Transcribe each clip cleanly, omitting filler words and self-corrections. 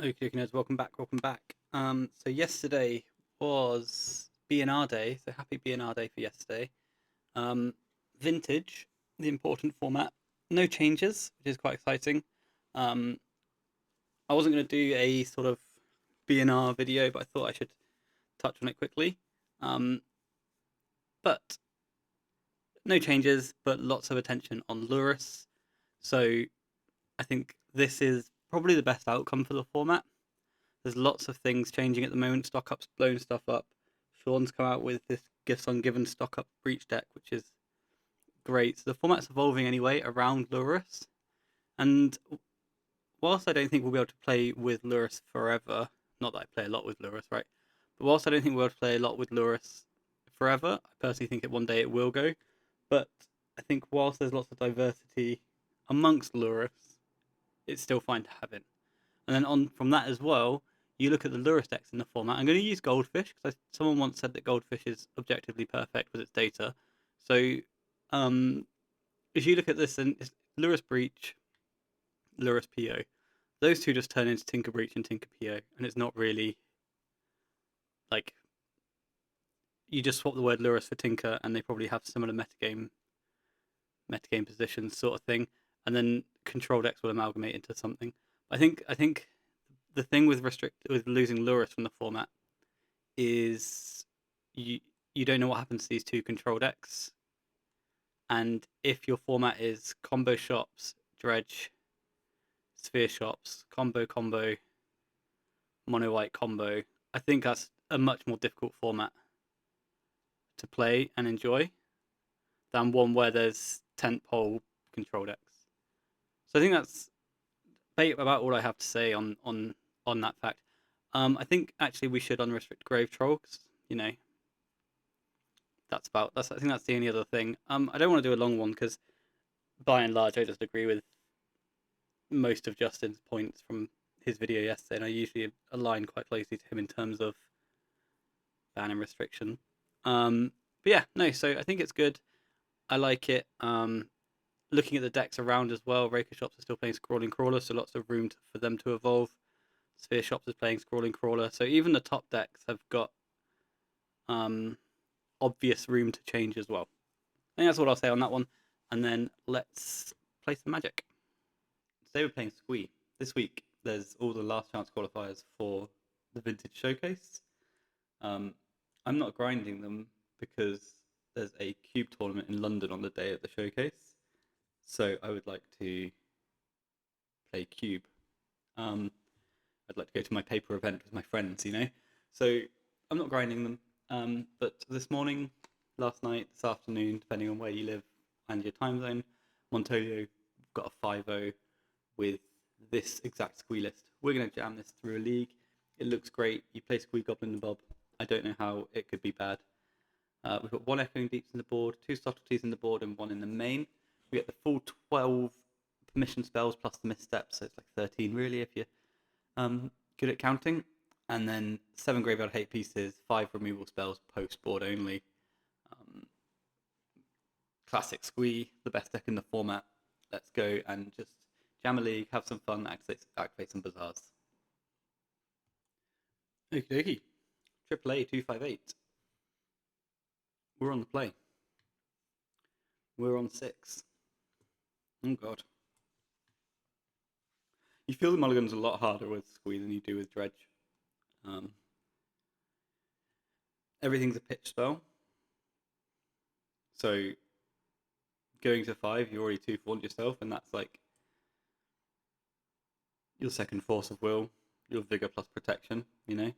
Okay, nerds, welcome back, welcome back. So yesterday was B&R Day, so happy B&R Day for yesterday. Um, Vintage, the important format, no changes, which is quite exciting. Um, I wasn't going to do a sort of B&R video, but I thought I should touch on it quickly. Um, but no changes, but lots of attention on Lurus. So I think this is probably the best outcome for the format. There's lots of things changing at the moment. Stock Up's blown stuff up. Sean's come out with this Gifts on Given Stock Up Breach deck, which is great. So the format's evolving anyway around Lurus. And whilst I don't think we'll be able to play with Lurus forever, not that I play a lot with Lurus, right? But whilst I don't think we'll be able to play a lot with Lurus forever, I personally think that one day it will go. But I think whilst there's lots of diversity amongst Lurus, it's still fine to have it. And then on from that as well, you look at the Lurus decks in the format. I'm going to use Goldfish because someone once said that Goldfish is objectively perfect with its data. So if you look at this, and it's Lurus Breach, Lurus PO, those two just turn into Tinker Breach and Tinker PO, and it's not really like you just swap the word Lurus for Tinker, and they probably have similar metagame positions, sort of thing. And then control decks will amalgamate into something. I think the thing with losing Lurus from the format is you you don't know what happens to these two control decks, and if your format is combo shops, dredge, sphere shops, combo, mono white combo, I think that's a much more difficult format to play and enjoy than one where there's tentpole control decks. So I think that's about all I have to say on that fact. I think actually we should unrestrict Grave Troll because you know that's I think that's the only other thing. I don't want to do a long one because by and large I just agree with most of Justin's points from his video yesterday, and I usually align quite closely to him in terms of ban and restriction. But yeah, no, so I think it's good. I like it. Looking at the decks around as well, Raker Shops are still playing Scrawling Crawler, so lots of room for them to evolve. Sphere Shops is playing Scrawling Crawler, so even the top decks have got um, obvious room to change as well. I think that's what I'll say on that one. And then let's play some Magic. Today we're playing Squee. This week there's all the last chance qualifiers for the Vintage Showcase. Um, I'm not grinding them because there's a cube tournament in London on the day of the showcase. So I would like to play cube. I'd like to go to my paper event with my friends, you know. So I'm not grinding them. But this morning, last night, this afternoon, depending on where you live and your time zone, Montolio got a 5-0 with this exact squee list. We're going to jam this through a league. It looks great. You play Squee Goblin and Bob. I don't know how it could be bad. We've got one Echoing Deeps in the board, two Subtleties in the board, and one in the main. We get the full 12 permission spells plus the missteps, so it's like 13 really if you're good at counting. And then 7 Graveyard Hate pieces, 5 removal spells post board only. Um, Classic Squee, the best deck in the format. Let's go and just jam a league, have some fun, activate some Bazaars. Okie dokie. AAA 258. We're on the play. We're on 6. Oh god. You feel the mulligan's a lot harder with Squee than you do with Dredge. Everything's a pitch spell. So going to 5, you're already 2-4 yourself, and that's like your second force of will, your vigor plus protection, you know.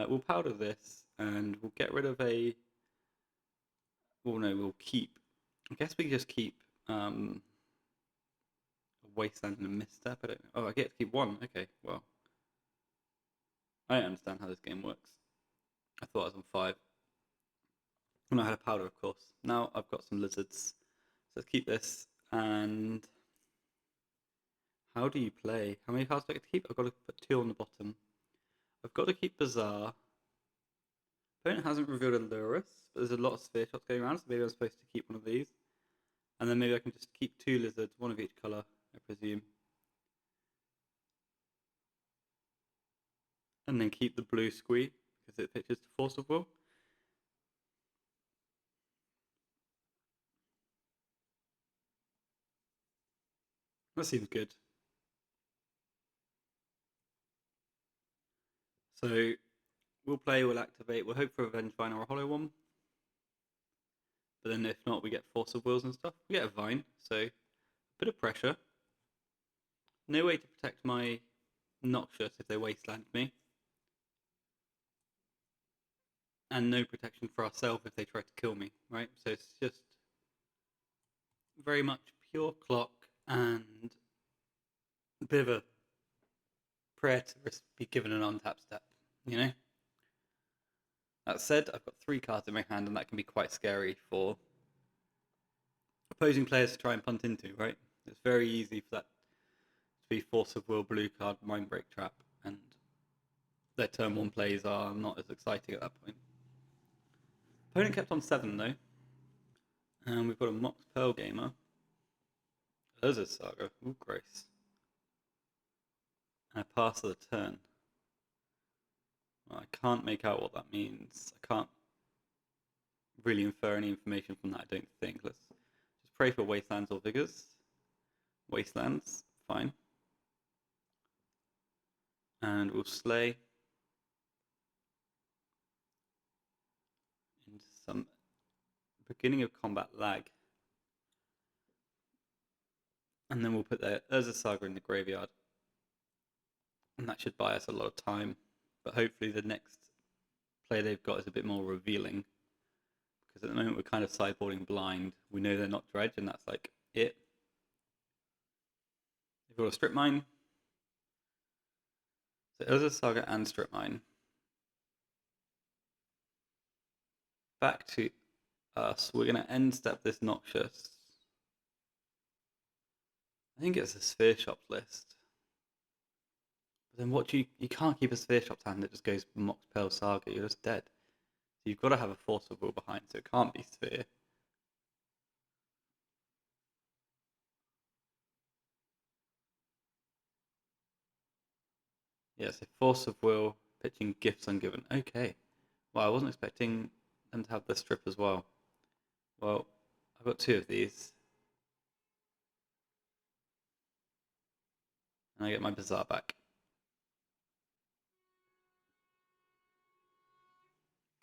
We'll powder this, and we'll get rid of a. Well, no, we'll keep. I guess we just keep a wasteland and a misstep. I don't know. Oh, I get to keep one. Okay, well, I don't understand how this game works. I thought I was on 5. And I had a powder, of course. Now I've got some lizards. So let's keep this. And how do you play? How many cards do I get to keep? I've got to put 2 on the bottom. I've got to keep Bazaar. Opponent hasn't revealed a Lurus, but there's a lot of sphere shots going around, so maybe I'm supposed to keep one of these. And then maybe I can just keep 2 lizards, one of each colour, I presume. and then keep the blue Squee because it pitches to Force of Will. That seems good. So we'll activate, we'll hope for a Vengevine or a Hollow one. But then if not, we get Force of Wills and stuff. We get a Vine, so a bit of pressure. No way to protect my Noxious if they Wasteland me. And no protection for ourselves if they try to kill me, right? So it's just very much pure clock and a bit of a prayer to be given an untapped step, you know? That said, I've got 3 cards in my hand, and that can be quite scary for opposing players to try and punt into, right? It's very easy for that to be Force of Will, blue card, Mindbreak Trap, and their turn 1 plays are not as exciting at that point. Opponent kept on 7 though, and we've got a Mox Pearl Gamer. There's a Saga, ooh, Grace. And a pass of the turn. Well, I can't make out what that means. I can't really infer any information from that, I don't think. Let's just pray for Wastelands or Vigors. Wastelands, fine. And we'll Slay into some beginning of combat lag. And then we'll put their Urza Saga in the graveyard. And that should buy us a lot of time. But hopefully the next play they've got is a bit more revealing. Because at the moment we're kind of sideboarding blind. We know they're not Dredge, and that's like it. They've got a Strip Mine. So Urza Saga and Strip Mine. Back to us. We're going to end step this Noxious. I think it's a Sphere Shops list. But then what you can't keep a Sphere Shops hand that just goes Mox Pearl Saga. You're just dead. So you've got to have a Force of Will behind, so it can't be Sphere. Yeah, so Force of Will, pitching Gifts Ungiven. Okay. Well, I wasn't expecting them to have the strip as well. Well, I've got 2 of these. And I get my Bazaar back.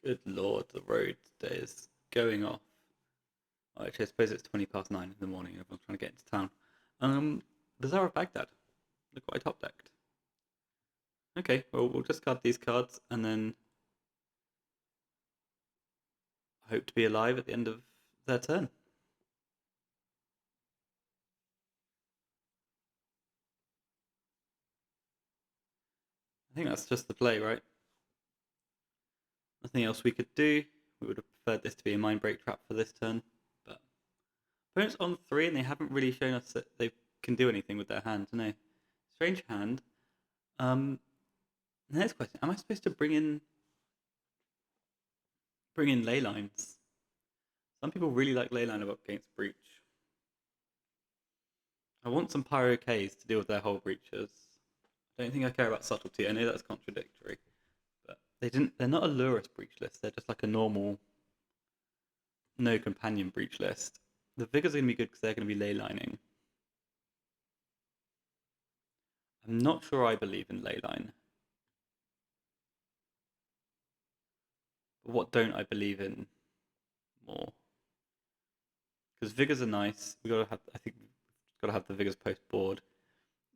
Good lord, the road today is going off. Well, actually, I suppose it's 20 past 9 in the morning. Everyone's trying to get into town. Bazaar of Baghdad. Look what I top decked. Okay, well, we'll discard these cards and then hope to be alive at the end of their turn. I think that's just the play, right? Nothing else we could do. We would have preferred this to be a Mindbreak Trap for this turn, but opponent's on 3 and they haven't really shown us that they can do anything with their hand. No, strange hand. Next question: am I supposed to bring in ley lines? Some people really like leyline up against breach. I want some Pyro Ks to deal with their whole breaches. I don't think I care about subtlety. I know that's contradictory, but they're not a Lurus breach list. They're just like a normal, no companion breach list. The Vigors are going to be good because they're going to be leylining. I'm not sure I believe in leyline. But what don't I believe in more? Because Vigors are nice. I think we've got to have the Vigors post board.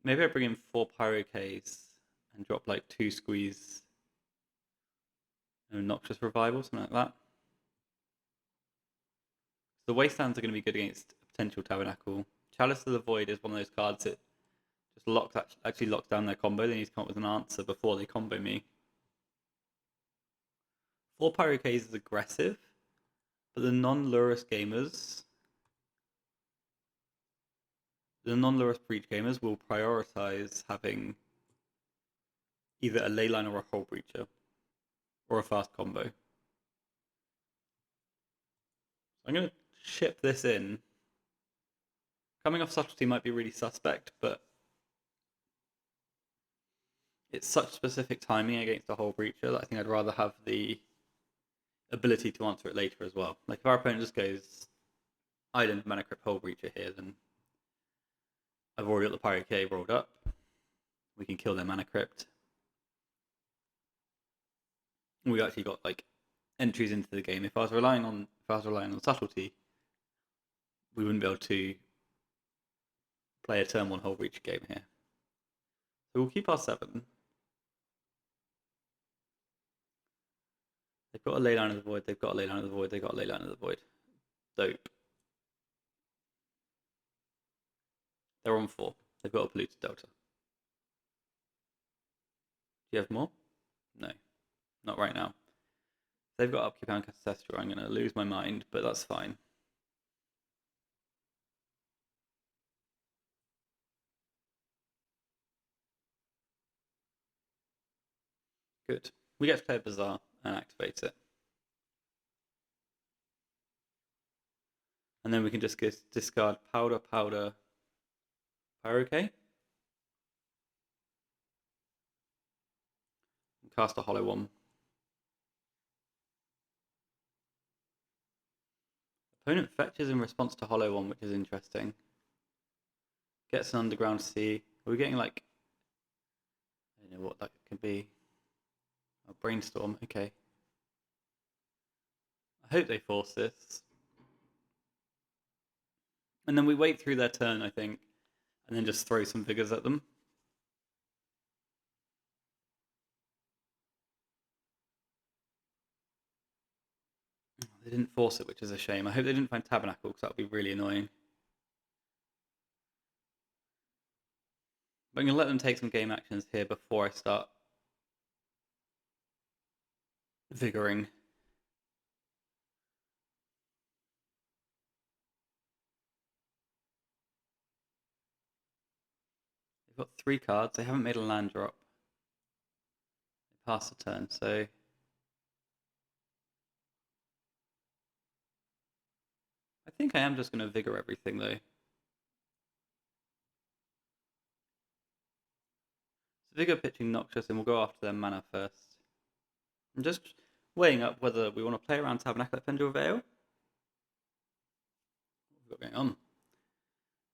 Maybe I bring in 4 Pyro Ks and drop like 2 Squeeze. Noxious Revival, something like that. The Wastelands are going to be good against a potential Tabernacle. Chalice of the Void is one of those cards that just actually locks down their combo. They need to come up with an answer before they combo me. 4 Pyro Ks is aggressive, but the non-Lurus breach gamers will prioritize having either a leyline or a Hull Breacher, or a fast combo. So I'm going to ship this in. Coming off subtlety might be really suspect, but it's such specific timing against a Hull Breacher that I think I'd rather have the ability to answer it later as well. Like if our opponent just goes Island Mana Crypt Hull Breacher here, then I've already got the Pyro Cave rolled up. We can kill their Mana Crypt. We actually got like entries into the game. If I was relying on subtlety, we wouldn't be able to play a turn 1 Hull Breacher game here. So we'll keep our 7. They've got a Leyline of the Void, they've got a Leyline of the Void, they've got a Leyline of the Void. Dope. They're on 4. They've got a Polluted Delta. Do you have more? No. Not right now. They've got Upkeep and Ancestral. I'm going to lose my mind, but that's fine. Good. We get to play a Bazaar and activate it. And then we can just discard Powder, Pyroke. And cast a Hollow One. Opponent fetches in response to Hollow One, which is interesting. Gets an Underground Sea. Are we getting like... I don't know what that could be. A Brainstorm, okay. I hope they force this. And then we wait through their turn, I think, and then just throw some Vigors at them. They didn't force it, which is a shame. I hope they didn't find Tabernacle, because that would be really annoying. But I'm going to let them take some game actions here before I start Vigoring. They've got 3 cards. They haven't made a land drop. They pass the turn, so... I think I am just going to Vigor everything, though. So Vigor pitching Noxious, and we'll go after their mana first. I'm just weighing up whether we want to play around Tabernacle at Pendule Veil. What's got going on? Do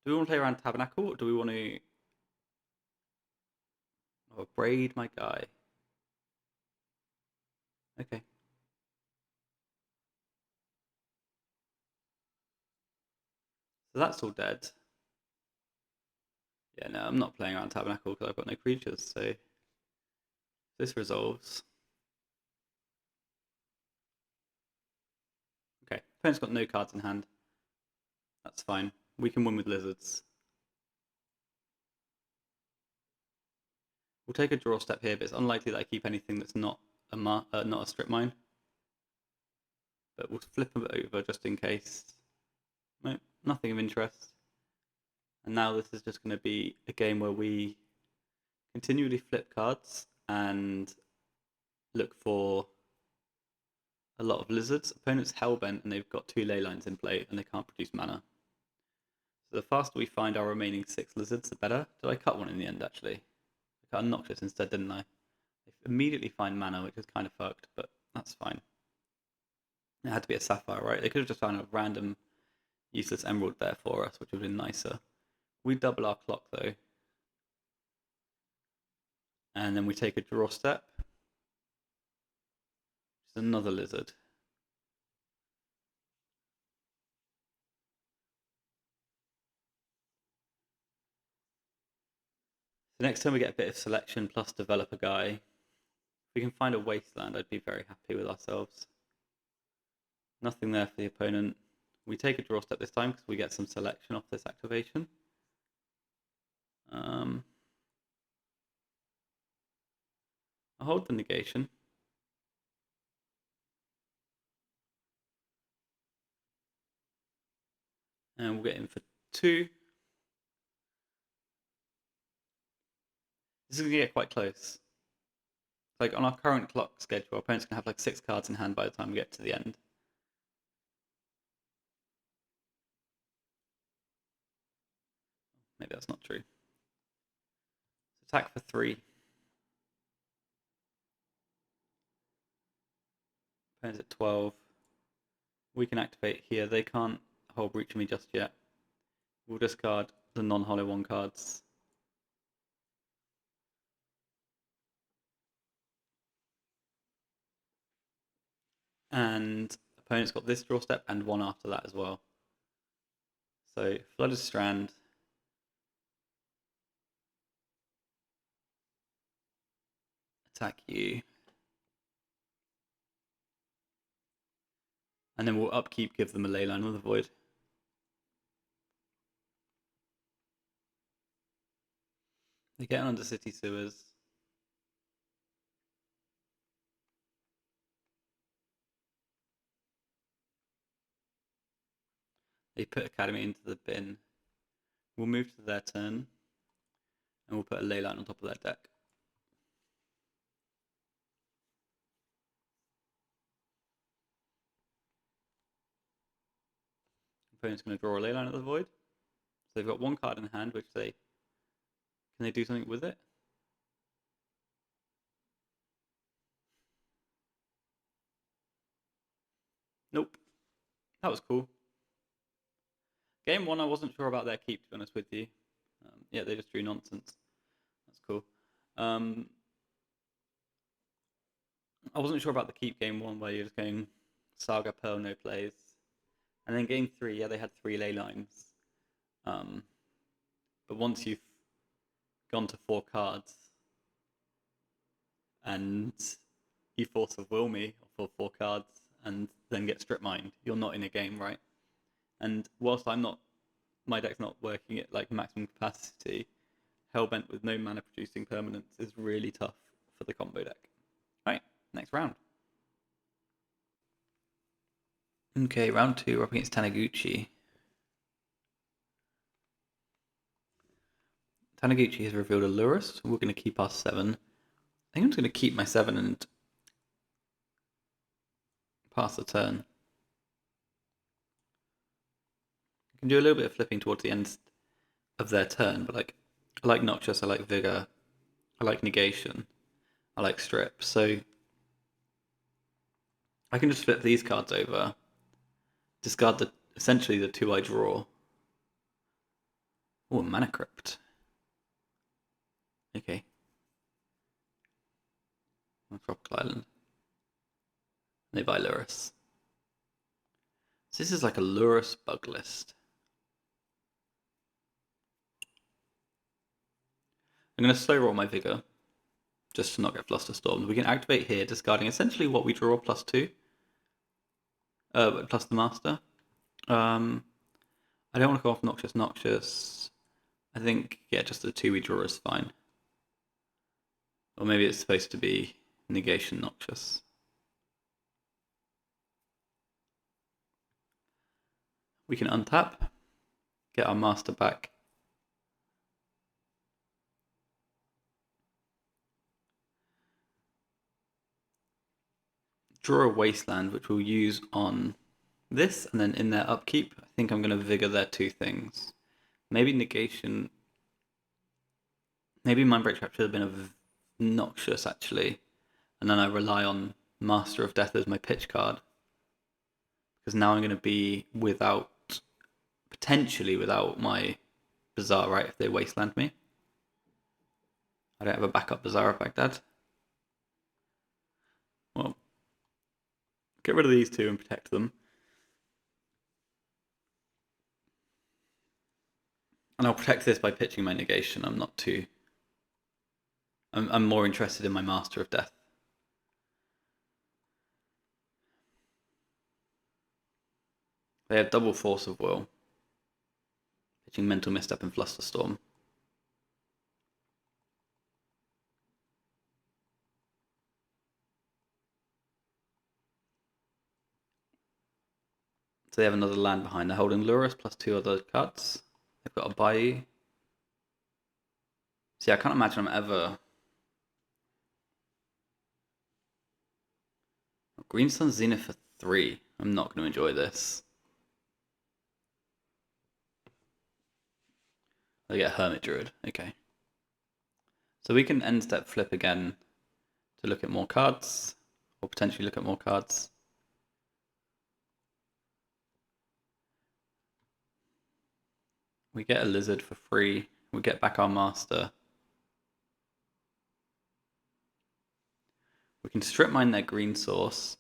we want to play around Tabernacle, or do we want to... Oh, Braid my guy. Okay. So that's all dead. Yeah, no, I'm not playing around Tabernacle because I've got no creatures, so this resolves. Okay, opponent's got no cards in hand. That's fine. We can win with lizards. We'll take a draw step here, but it's unlikely that I keep anything that's not a strip mine. But we'll flip them over just in case. No, nothing of interest. And now this is just going to be a game where we continually flip cards and look for a lot of lizards. Opponent's Hellbent and they've got 2 ley lines in play and they can't produce mana. So the faster we find our remaining 6 lizards, the better. Did I cut one in the end, actually? I cut a Noxious instead, didn't I? They immediately find mana, which is kind of fucked, but that's fine. It had to be a Sapphire, right? They could have just found a random useless Emerald there for us, which would have been nicer. We double our clock, though. And then we take a draw step. Which is another lizard. So next time we get a bit of selection plus develop a guy. If we can find a wasteland, I'd be very happy with ourselves. Nothing there for the opponent. We take a draw step this time because we get some selection off this activation. I'll hold the negation. And we'll get in for 2. This is going to get quite close. Like on our current clock schedule, our opponent's going to have like 6 cards in hand by the time we get to the end. Maybe that's not true. Attack for 3. Opponent's at 12. We can activate here. They can't hold breach of me just yet. We'll discard the non-hollow 1 cards. And opponent's got this draw step and 1 after that as well. So Flooded Strand. Attack you. And then we'll upkeep, give them a Leyline of the Void. They get under City Sewers. They put Academy into the bin. We'll move to their turn. And we'll put a Leyline on top of their deck. Opponent's going to draw a Leyline at the Void. So they've got 1 card in hand, which can they do something with it? Nope. That was cool. Game 1, I wasn't sure about their keep, to be honest with you. Yeah, they just drew nonsense. That's cool. I wasn't sure about the keep game 1, where you're just going Saga, Pearl, no plays. And then game 3, yeah, they had 3 ley lines. But once you've gone to 4 cards and you force of will me for 4 cards and then get strip mined, you're not in a game, right? And whilst my deck's not working at like maximum capacity, Hellbent with no mana producing permanents is really tough for the combo deck. Right, next round. Okay, round 2, we're up against Taniguchi. Taniguchi has revealed a Lurus, so we're going to keep our 7. I think I'm just going to keep my 7 and pass the turn. I can do a little bit of flipping towards the end of their turn, but like I like Noxious, I like Vigor, I like Negation, I like Strip, so I can just flip these cards over, discard essentially the 2 I draw. Oh, Mana Crypt. Okay. On Tropical Island. They buy Lurus. So this is like a Lurus bug list. I'm going to slow roll my Vigor, just to not get Flusterstormed. We can activate here, discarding essentially what we draw +2. Plus the Master. I don't want to go off Noxious. I think, yeah, just the 2 we draw is fine. Or maybe it's supposed to be Negation Noxious. We can untap, get our Master back. Draw a Wasteland, which we'll use on this, and then in their upkeep, I think I'm going to Vigor their 2 things. Maybe Negation. Maybe Mindbreak Trap should have been a Noxious, actually. And then I rely on Master of Death as my pitch card. Because now I'm going to be potentially without my Bazaar, right, if they Wasteland me. I don't have a backup Bazaar of Baghdad. Well, get rid of these 2 and protect them. And I'll protect this by pitching my Negation. I'm more interested in my Master of Death. They have double Force of Will. Pitching Mental Misstep and Flusterstorm. So they have another land behind. They're holding Lurus plus 2 other cards. They've got a Bayou. See, I can't imagine I'm ever... Green Sun Zenith for 3. I'm not going to enjoy this. They get Hermit Druid. Okay. So we can end step flip again to look at more cards. Or potentially look at more cards. We get a lizard for free. We get back our master. We can strip mine their green source.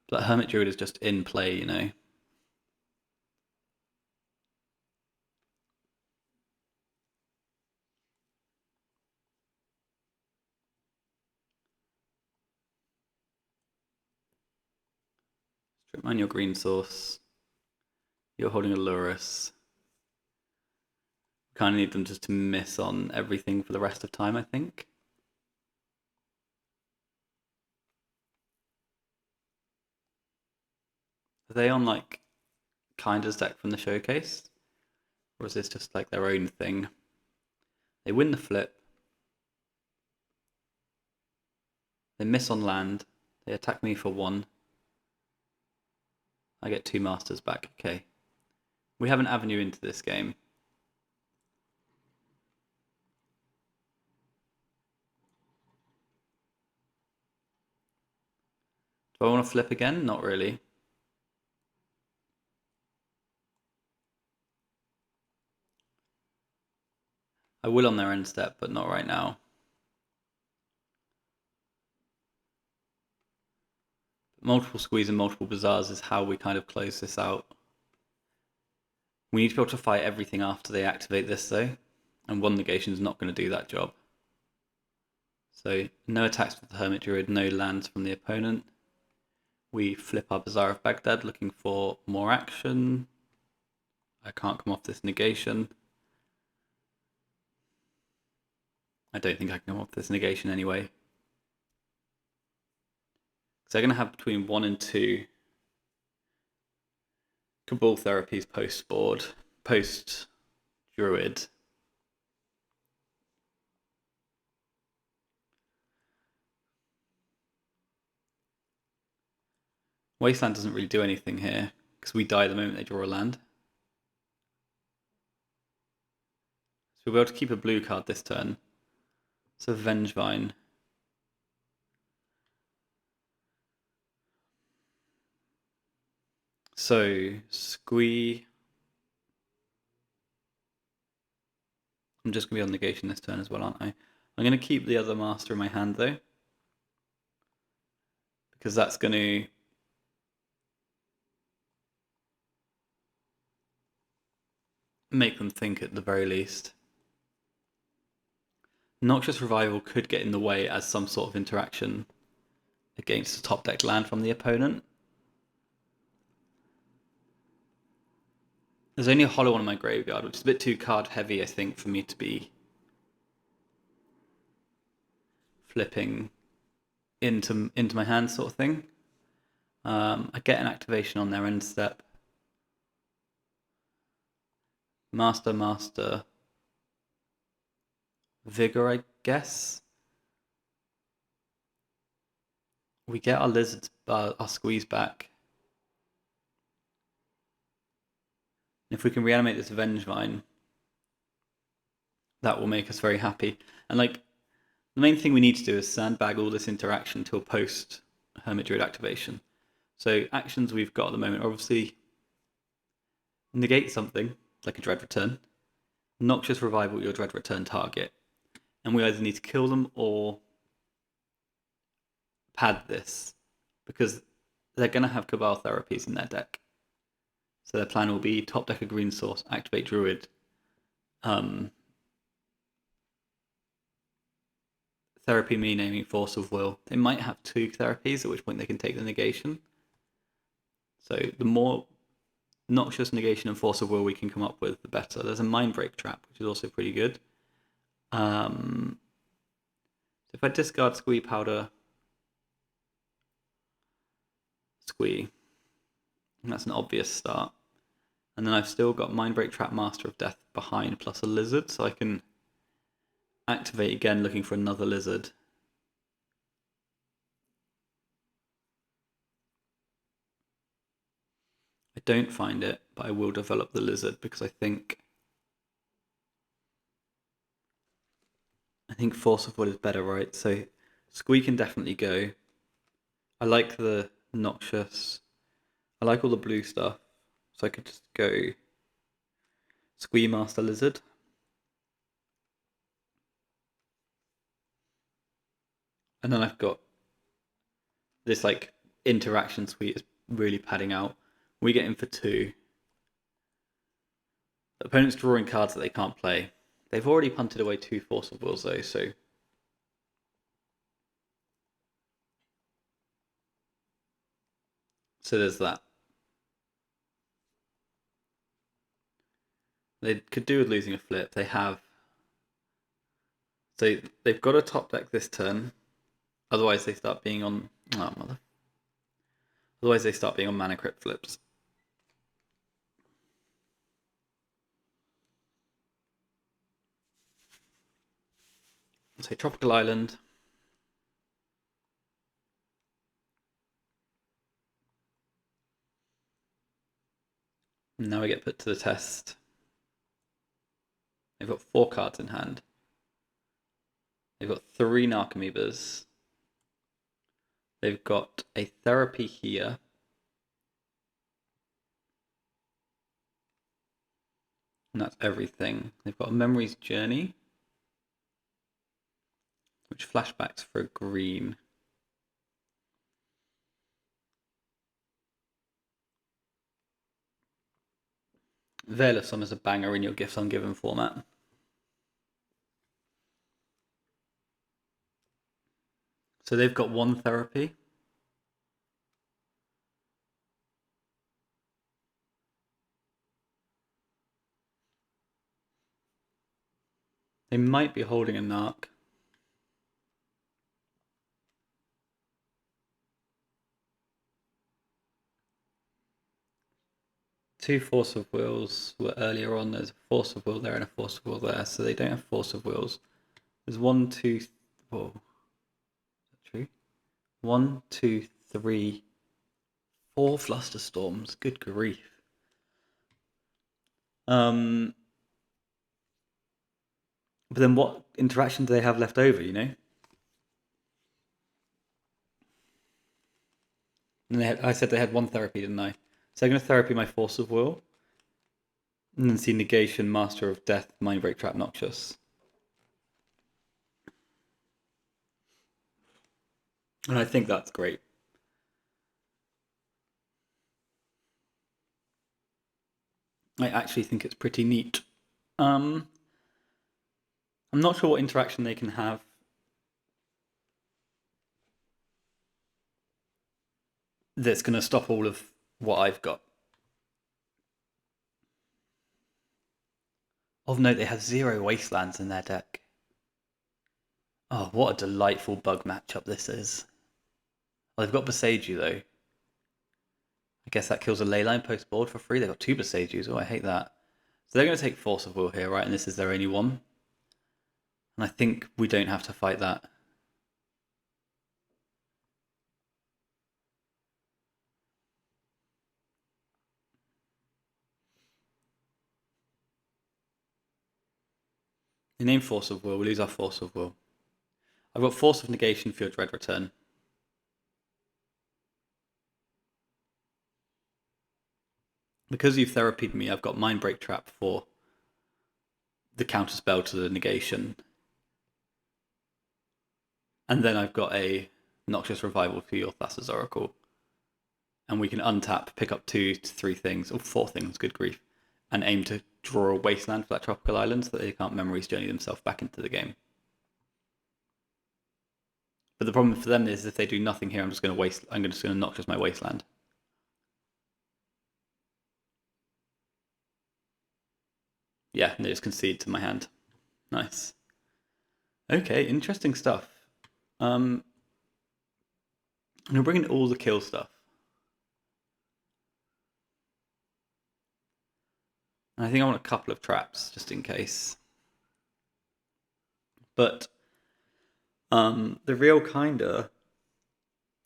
But Hermit Druid is just in play, you know. Strip mine your green source. You're holding a Lurus. Kind of need them just to miss on everything for the rest of time, I think. Are they on like Kinda's deck from the showcase? Or is this just like their own thing? They win the flip. They miss on land. They attack me for 1. I get 2 masters back. Okay. We have an avenue into this game. Do I want to flip again? Not really. I will on their end step, but not right now. Multiple squeeze and multiple bazaars is how we kind of close this out. We need to be able to fight everything after they activate this though, and 1 negation is not going to do that job. So no attacks with the Hermit Druid, no lands from the opponent. We flip our Bazaar of Baghdad looking for more action. I can't come off this negation. I don't think I can come off this negation anyway. So they're going to have between 1 and 2 Cabal therapies post-board, post-Druid. Wasteland doesn't really do anything here, because we die the moment they draw a land. So we'll be able to keep a blue card this turn. So Vengevine. So Squee. I'm just going to be on negation this turn as well, aren't I? I'm going to keep the other master in my hand though, because that's going to make them think at the very least. Noxious Revival could get in the way as some sort of interaction against a top deck land from the opponent. There's only a hollow one in my graveyard, which is a bit too card heavy, I think, for me to be flipping into my hand sort of thing. I get an activation on their end step. Master. Vigor, I guess. We get our lizards, our squeeze back. If we can reanimate this Vengevine, that will make us very happy. And like, the main thing we need to do is sandbag all this interaction till post Hermit Druid activation. So actions we've got at the moment are obviously negate something, like a Dread Return, Noxious Revival your Dread Return target, and we either need to kill them or pad this, because they're going to have Cabal therapies in their deck. So their plan will be top deck a green source, activate Druid, therapy me naming Force of Will. They might have 2 therapies, at which point they can take the negation. So the more Noxious negation and Force of Will we can come up with, the better. There's a Mindbreak trap, which is also pretty good. So if I discard Squee Powder, Squee, and that's an obvious start. And then I've still got Mindbreak Trap, Master of Death behind, plus a Lizard, so I can activate again looking for another Lizard. I don't find it, but I will develop the Lizard because I think Force of Will is better, right? So Squee can definitely go. I like the Noxious. I like all the blue stuff. So I could just go Master Lizard. And then I've got this like interaction suite is really padding out. We get in for 2. The opponent's drawing cards that they can't play. They've already punted away 2 Force of Wills though, so there's that. They could do with losing a flip. They have. So they've got to top deck this turn. Otherwise they start being on. Oh, mother. Otherwise they start being on mana crypt flips. So Tropical Island. Now we get put to the test. They've got 4 cards in hand. They've got 3 Narcomoebas. They've got a Therapy here. And that's everything. They've got a Memory's Journey, which flashbacks for a green. Veil of Summer's a banger in your Gifts Ungiven format. So they've got 1 Therapy. They might be holding a Narc. Two Force of Wills were earlier on. There's a Force of Will there and a Force of Will there, so they don't have Force of Wills. There's 1, 2, whoa. Is that true? 1, 2, 3, 4 Flusterstorms. Good grief. But then what interaction do they have left over, you know? And I said they had 1 Therapy, didn't I? So I'm going to Therapy my Force of Will. And then see Negation, Master of Death, Mindbreak, Trap, Noxious. And I think that's great. I actually think it's pretty neat. I'm not sure what interaction they can have. That's going to stop all of what I've got. Of note, they have 0 Wastelands in their deck. Oh, what a delightful bug matchup this is. Well, they've got Beseiju though. I guess that kills a Leyline post board for free. They've got 2 Besejus. Oh, I hate that. So they're going to take Force of Will here, right? And this is their only 1. And I think we don't have to fight that. You name Force of Will, we lose our Force of Will. I've got Force of Negation for your Dread Return. Because you've therapied me, I've got Mindbreak Trap for the counterspell to the negation. And then I've got a Noxious Revival for your Thassa's Oracle. And we can untap, pick up 2 to 3 things, or 4 things, good grief, and aim to draw a Wasteland for that Tropical Island so that they can't Memories Journey themselves back into the game. But the problem for them is if they do nothing here, I'm just going to Noxious my Wasteland. Yeah, and they just concede to my hand. Nice. Okay, interesting stuff. I'm bring in all the kill stuff. And I think I want a couple of traps, just in case. But the real kinda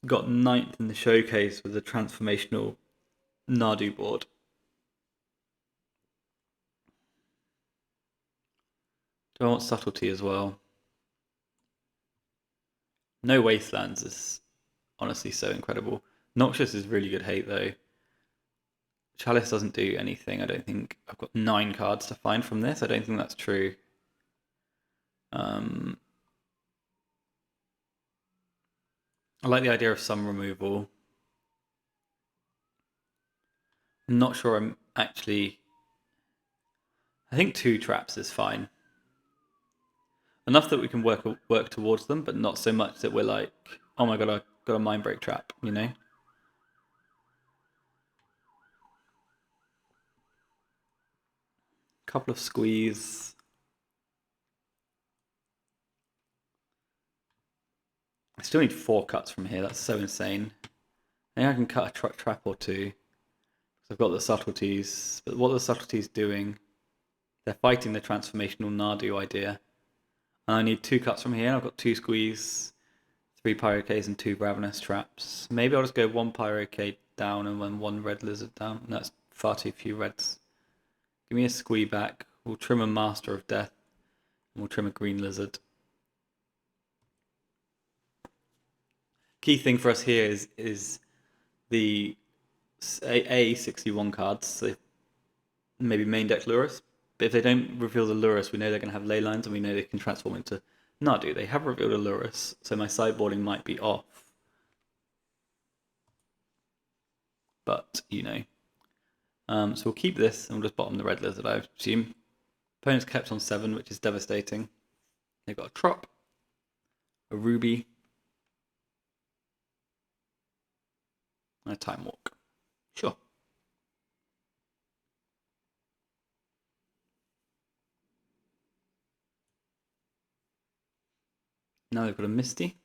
got 9th in the showcase with a transformational Nadu board. Do I want subtlety as well? No Wastelands is honestly so incredible. Noxious is really good hate though. Chalice doesn't do anything. I don't think I've got 9 cards to find from this. I don't think that's true. I like the idea of some removal. I'm not sure I'm actually... I think 2 traps is fine. Enough that we can work towards them, but not so much that we're like, oh my god, I got a mind break trap, you know? Couple of squeeze. I still need 4 cuts from here. That's so insane. I think I can cut a trap or 2. I've got the subtleties. But what are the subtleties doing? They're fighting the transformational Nardu idea. And I need 2 cuts from here. I've got 2 squeeze, 3 Pyrocades and 2 Ravenous traps. Maybe I'll just go 1 Pyrocade down and then 1 Red Lizard down. No, that's far too few reds. Give me a squee back. We'll trim a Master of Death. And we'll trim a Green Lizard. Key thing for us here is the A61 cards. So maybe main deck Lurus. But if they don't reveal the Lurus, we know they're going to have ley lines and we know they can transform into Nardu. They have revealed a Lurus, so my sideboarding might be off. But, you know. So we'll keep this and we'll just bottom the Red Lizard, I assume. Opponent's kept on 7, which is devastating. They've got a Trop, a Ruby, and a Time Walk. Sure. Now they've got a Misty.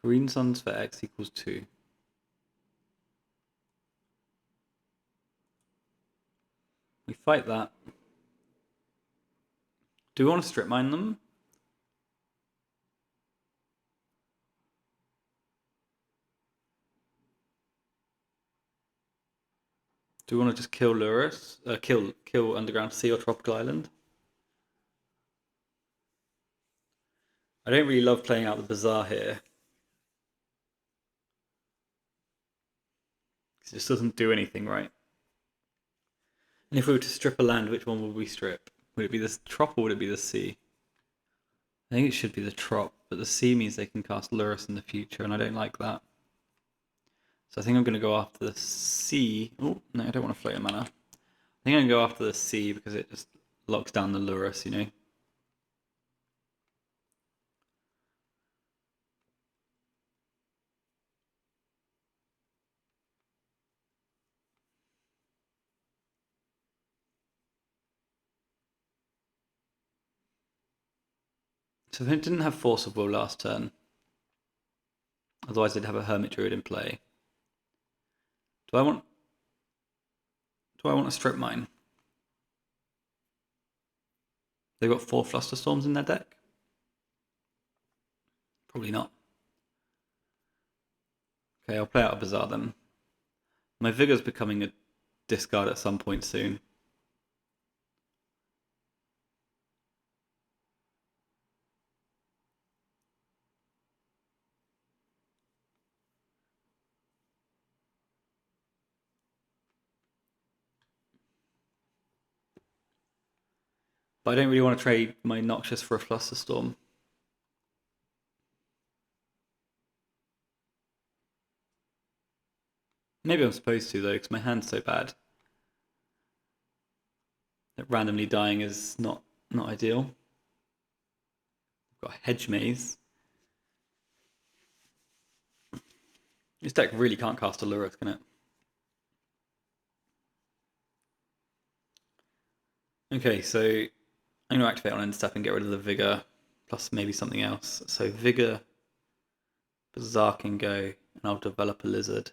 Green Suns for X equals 2. We fight that. Do we want to strip mine them? Do we want to just kill Lurus? Kill Underground Sea or Tropical Island? I don't really love playing out the Bazaar here. It just doesn't do anything right. And if we were to strip a land, which one would we strip? Would it be the Trop or would it be the Sea? I think it should be the Trop, but the Sea means they can cast Lurus in the future, and I don't like that. So I think I'm going to go after the Sea. Oh, no, I don't want to float a mana. I think I'm going to go after the Sea because it just locks down the Lurus, you know? So they didn't have Force of Will last turn. Otherwise they'd have a Hermit Druid in play. Do I want to strip mine? They've got 4 Flusterstorms in their deck? Probably not. Okay, I'll play out a Bazaar then. My Vigor's becoming a discard at some point soon. But I don't really want to trade my Noxious for a Flusterstorm. Maybe I'm supposed to though, because my hand's so bad. That randomly dying is not ideal. I've got a Hedge Maze. This deck really can't cast a Lurus, can it? Okay, so I'm going to activate on end step and get rid of the Vigor, plus maybe something else. So Vigor, Bazaar can go, and I'll develop a Lizard.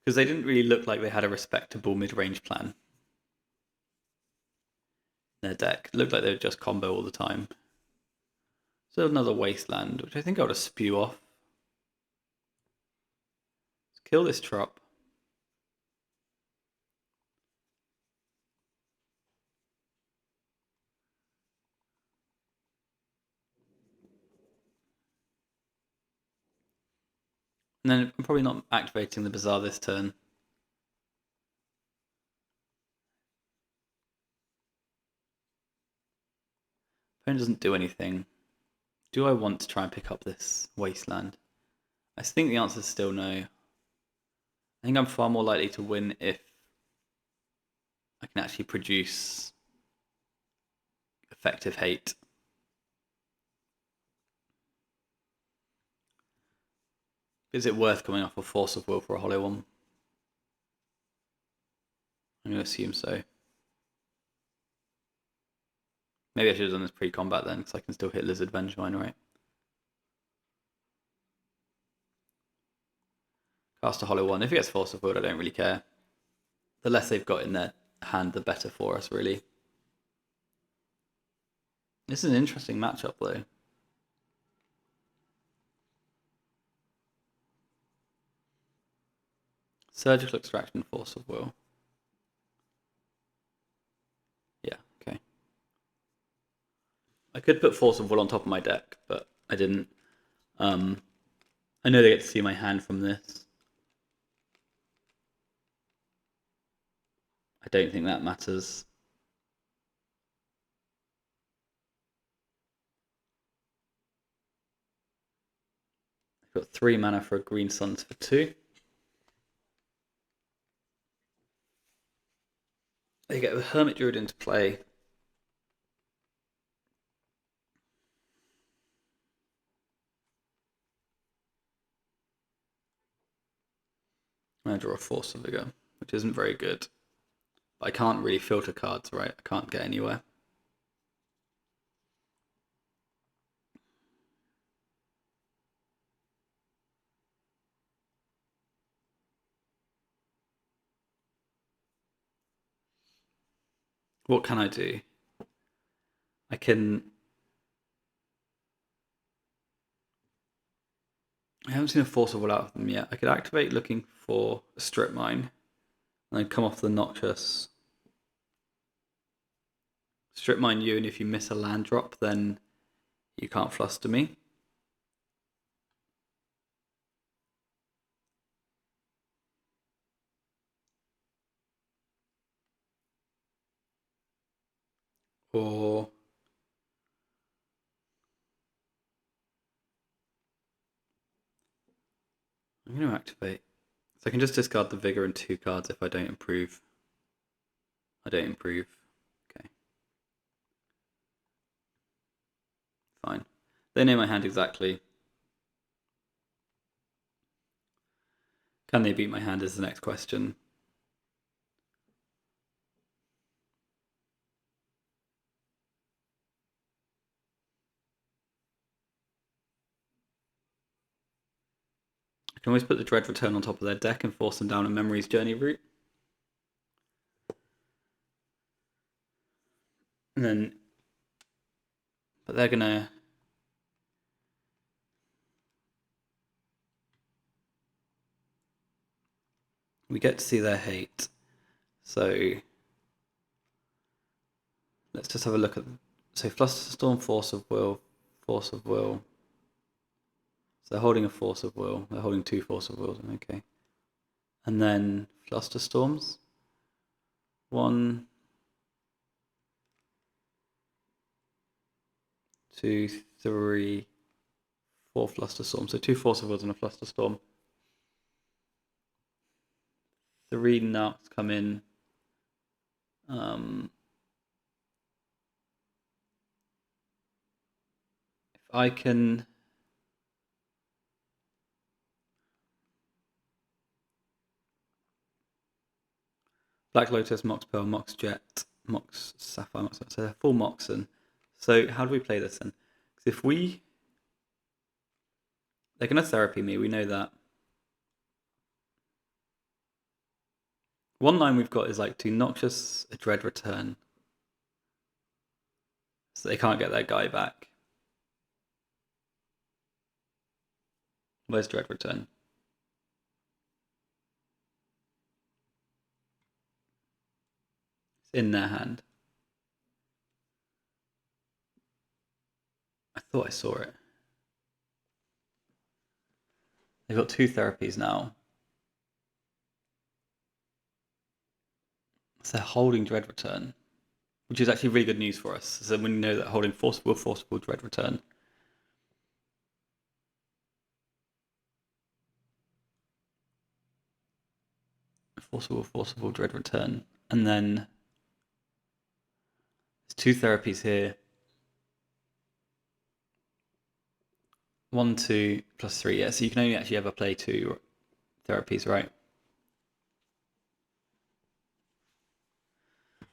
Because they didn't really look like they had a respectable mid-range plan in their deck. It looked like they would just combo all the time. So another Wasteland, which I think I'll just spew off. Let's kill this Trop. And then I'm probably not activating the Bazaar this turn. Opponent doesn't do anything. Do I want to try and pick up this wasteland? I think the answer is still no. I think I'm far more likely to win if I can actually produce effective hate. Is it worth coming off a Force of Will for a hollow one? I'm going to assume so. Maybe I should have done this pre-combat then, because I can still hit Lizard Vengevine, right? Cast a hollow one. If it gets Force of Will, I don't really care. The less they've got in their hand, the better for us, really. This is an interesting matchup, though. Surgical Extraction, Force of Will. Yeah, okay. I could put Force of Will on top of my deck, but I didn't. I know they get to see my hand from this. I don't think that matters. I've got 3 mana for a green Suns for 2. They get the Hermit Druid into play. I draw a Force of Vigor, which isn't very good. But I can't really filter cards, right? I can't get anywhere. What can I do? I haven't seen a Force of Will out of them yet. I could activate looking for a Strip Mine, and then come off the Noxious. Strip Mine you, and if you miss a land drop, then you can't fluster me. Or I'm going to activate. So I can just discard the Vigor and 2 cards if I don't improve. I don't improve. Okay. Fine. They know my hand exactly. Can they beat my hand is the next question. I can always put the Dread Return on top of their deck and force them down a Memory's Journey route. And then, but they're gonna. We get to see their hate. So let's just have a look at. So Flusterstorm, Force of Will, Force of Will. So they're holding a Force of Will. They're holding 2 Force of Wills. Okay. And then Flusterstorms. 1, 2, 3, 4 Flusterstorms. So 2 Force of Wills and a Flusterstorm. 3 Nuts come in. If I can. Black Lotus, Mox Pearl, Mox Jet, Mox Sapphire, Mox. So they're full Moxen. So how do we play this then? Because if we. They're going to therapy me, we know that. 1-9 we've got is like 2 Noxious, a Dread Return. So they can't get their guy back. Where's Dread Return? It's in their hand. I thought I saw it. They've got 2 therapies now. So they're holding Dread Return, which is actually really good news for us. So when you know that holding forcible Dread Return. Forcible Dread Return. And then there's 2 therapies here. 1, 2, plus 3, yeah. So you can only actually ever play 2 therapies, right?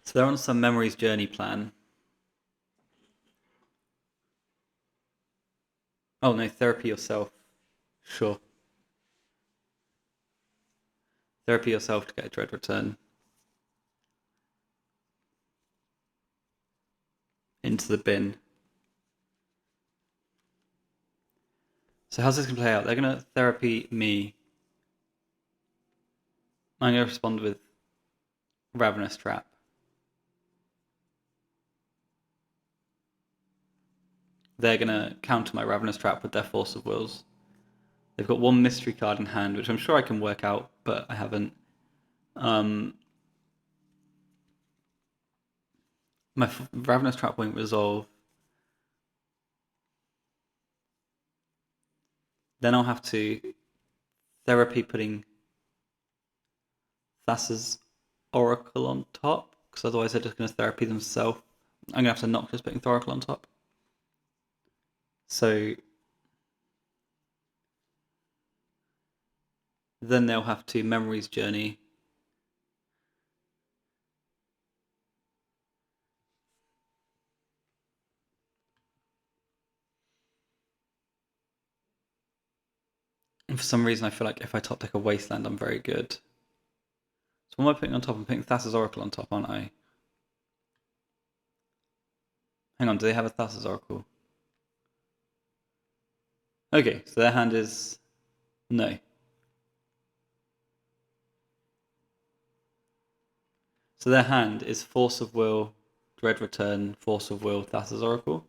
So they're on some Memories Journey plan. Oh no, therapy yourself. Sure. Therapy yourself to get a Dread Return. Into the bin. So how's this going to play out? They're going to therapy me. I'm going to respond with Ravenous Trap. They're going to counter my Ravenous Trap with their Force of Wills. They've got 1 mystery card in hand, which I'm sure I can work out, but I haven't. My Ravenous Trap won't resolve. Then I'll have to therapy putting Thassa's Oracle on top, because otherwise they're just going to therapy themselves. I'm going to have to knock just putting Thoracle on top. So then they'll have to Memories Journey. And for some reason I feel like if I top deck a Wasteland, I'm very good. So what am I putting on top? I'm putting Thassa's Oracle on top, aren't I? Hang on, do they have a Thassa's Oracle? Okay, so their hand is... no. So their hand is Force of Will, Dread Return, Force of Will, Thassa's Oracle.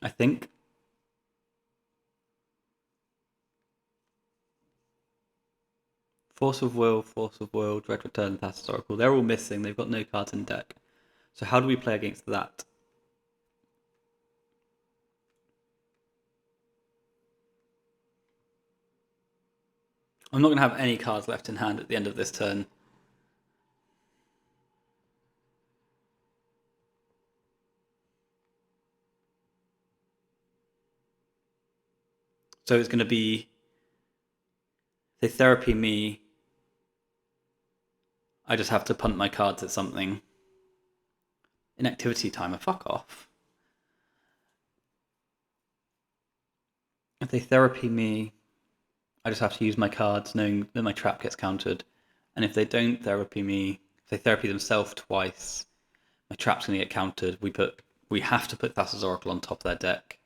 I think. Force of Will, Dread Return, Thassa's Oracle. They're all missing. They've got no cards in deck. So how do we play against that? I'm not going to have any cards left in hand at the end of this turn. So it's going to be... they therapy me. I just have to punt my cards at something. Inactivity timer, fuck off. If they therapy me, I just have to use my cards knowing that my trap gets countered. And if they don't therapy me, if they therapy themselves twice, my trap's going to get countered. We have to put Thassa's Oracle on top of their deck.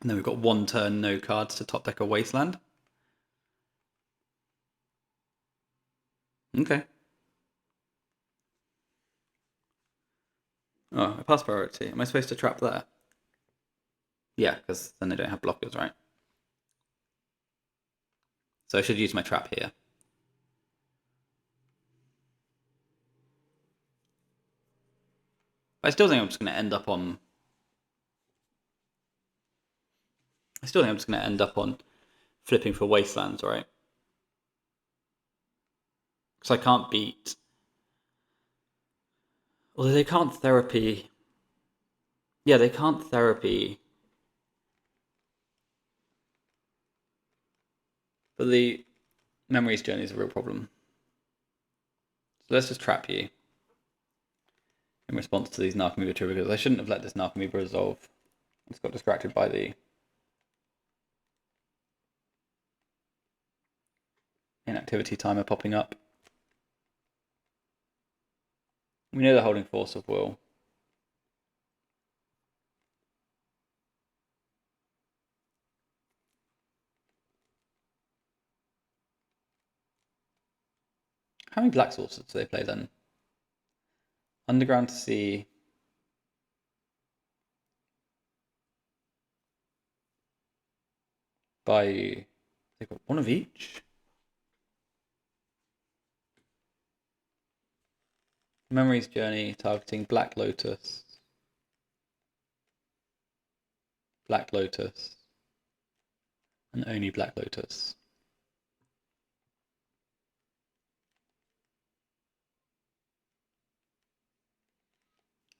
And then we've got 1 turn, no cards to top deck a Wasteland. Okay. Oh, I pass priority. Am I supposed to trap there? Yeah, because then they don't have blockers, right? So I should use my trap here. But I still think I'm just going to end up on... flipping for Wastelands, right? Because I can't beat... although they can't therapy... yeah, they can't therapy... but the Memories Journey is a real problem. So let's just trap you in response to these Narcomoeba triggers. I shouldn't have let this Narcomoeba resolve. I just got distracted by the inactivity timer popping up. We know they're holding Force of Will. How many black sources do they play then? Underground to sea. By they've got one of each. Memories Journey targeting Black Lotus. Black Lotus. And only Black Lotus.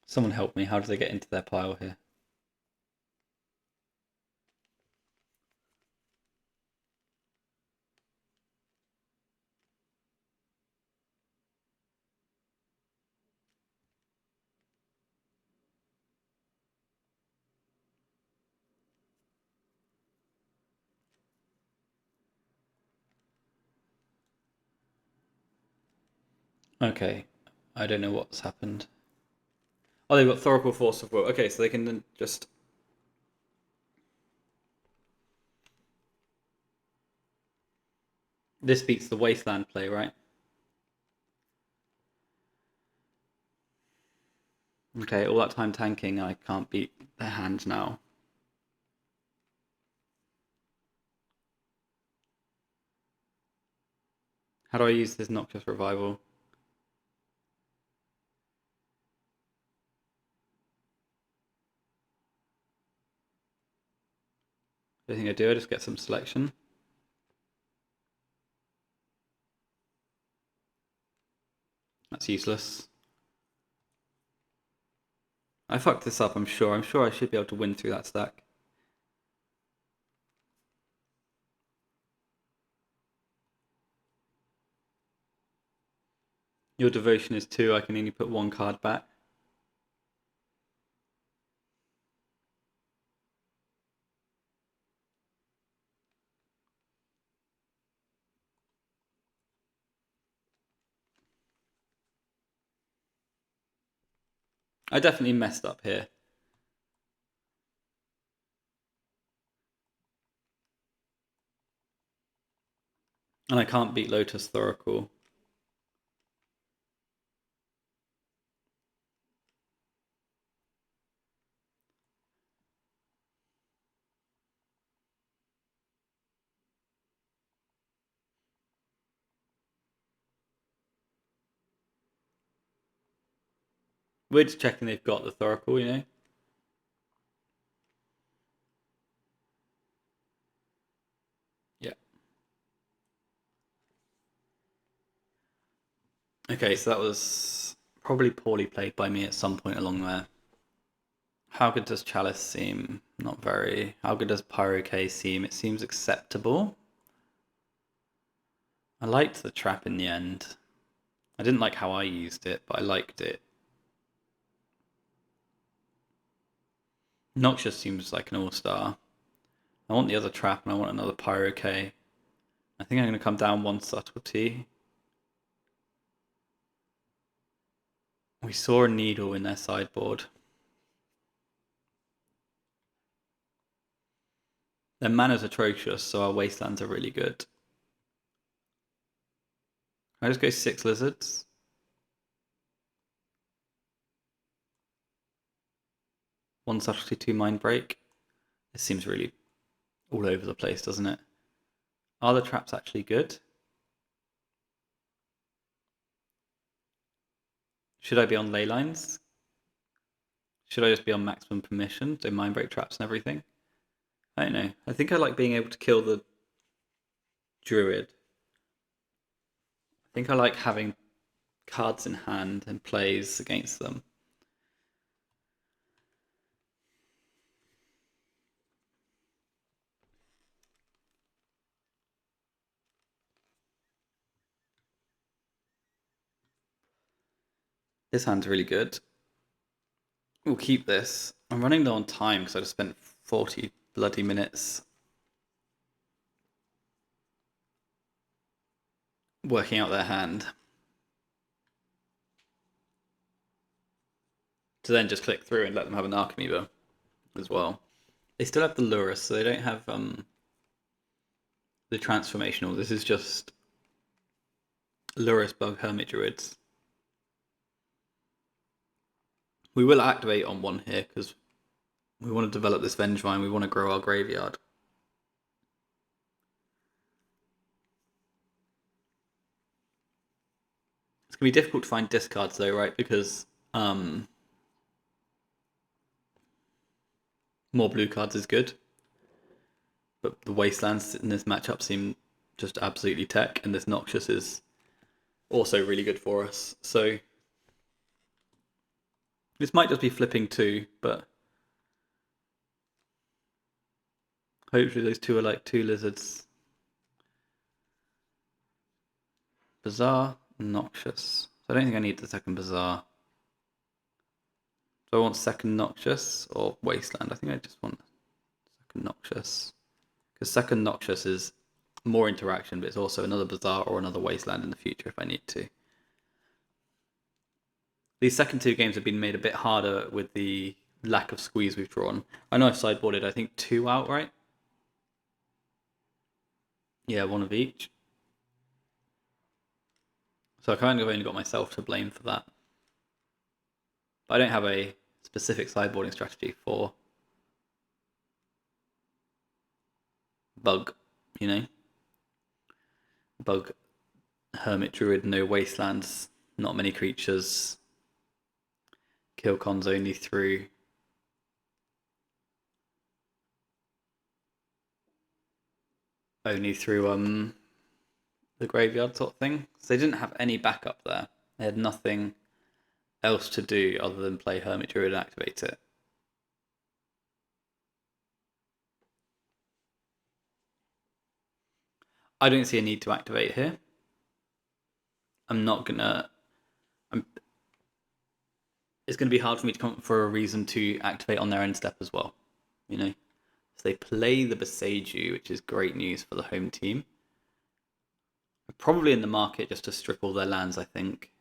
Someone help me, how do they get into their pile here? Okay, I don't know what's happened. Oh, they've got Thoracle Force of Will. Okay, so they can then just... This beats the Wasteland play, right? Okay, all that time tanking, I can't beat their hand now. How do I use this Noxious Revival? The thing I do, I just get some selection. That's useless. I fucked this up, I'm sure. I'm sure I should be able to win through that stack. Your devotion is 2, I can only put 1 card back. I definitely messed up here. And I can't beat Lotus Thoracle. We're just checking they've got the Thoracle, you know? Yeah. Okay, so that was probably poorly played by me at some point along there. How good does Chalice seem? Not very. How good does Pyro-K seem? It seems acceptable. I liked the trap in the end. I didn't like how I used it, but I liked it. Noxious seems like an all-star. I want the other trap and I want another Pyro-K. I think I'm going to come down 1 subtlety. We saw a needle in their sideboard. Their mana's atrocious, so our wastelands are really good. Can I just go 6 lizards? One subtlety, 2 mind break. This seems really all over the place, doesn't it? Are the traps actually good? Should I be on ley lines? Should I just be on maximum permission? Do mind break traps and everything? I don't know. I think I like being able to kill the druid. I think I like having cards in hand and plays against them. This hand's really good. We'll keep this. I'm running low on time because I just spent 40 bloody minutes working out their hand. To then just click through and let them have an Archimever as well. They still have the Lurus, so they don't have the transformational. This is just Lurus Bug Hermit Druids. We will activate on one here because we want to develop this Vengevine. We want to grow our graveyard. It's going to be difficult to find discards though, right? Because more blue cards is good. But the Wastelands in this matchup seem just absolutely tech, and this Noxious is also really good for us. So this might just be flipping 2, but hopefully those two are like 2 lizards. Bazaar, Noxious. So I don't think I need the second Bazaar. Do I want second Noxious or Wasteland? I think I just want second Noxious. Because second Noxious is more interaction, but it's also another Bazaar or another Wasteland in the future if I need to. These second 2 games have been made a bit harder with the lack of squeeze we've drawn. I know I've sideboarded, I think 2 outright. Yeah, 1 of each. So I kind of only got myself to blame for that. But I don't have a specific sideboarding strategy for Bug, you know? Bug, Hermit Druid, no Wastelands, not many creatures. Kill cons only through the graveyard sort of thing. So they didn't have any backup there. They had nothing else to do other than play Hermit Druid and activate it. I don't see a need to activate here. I'm not gonna. It's going to be hard for me to come up for a reason to activate on their end step as well, you know. So they play the Beseiju, which is great news for the home team. Probably in the market just to strip all their lands, I think.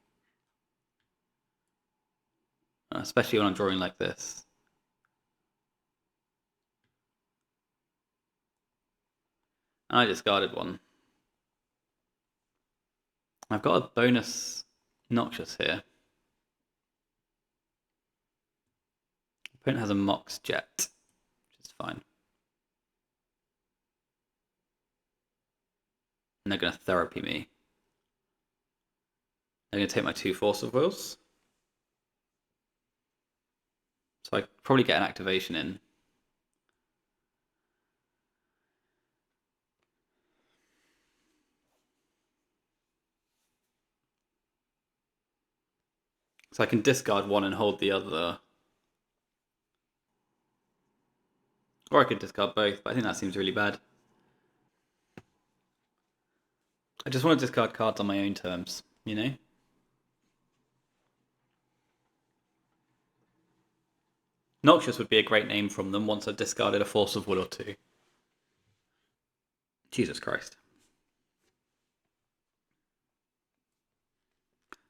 Especially when I'm drawing like this. And I discarded one. I've got a bonus Noxious here. Opponent has a Mox Jet, which is fine. And they're going to therapy me. They're going to take my 2 Force of Wills. So I probably get an activation in. So I can discard one and hold the other. Or I could discard both, but I think that seems really bad. I just want to discard cards on my own terms, you know? Noxious would be a great name from them once I've discarded a Force of Will or 2. Jesus Christ.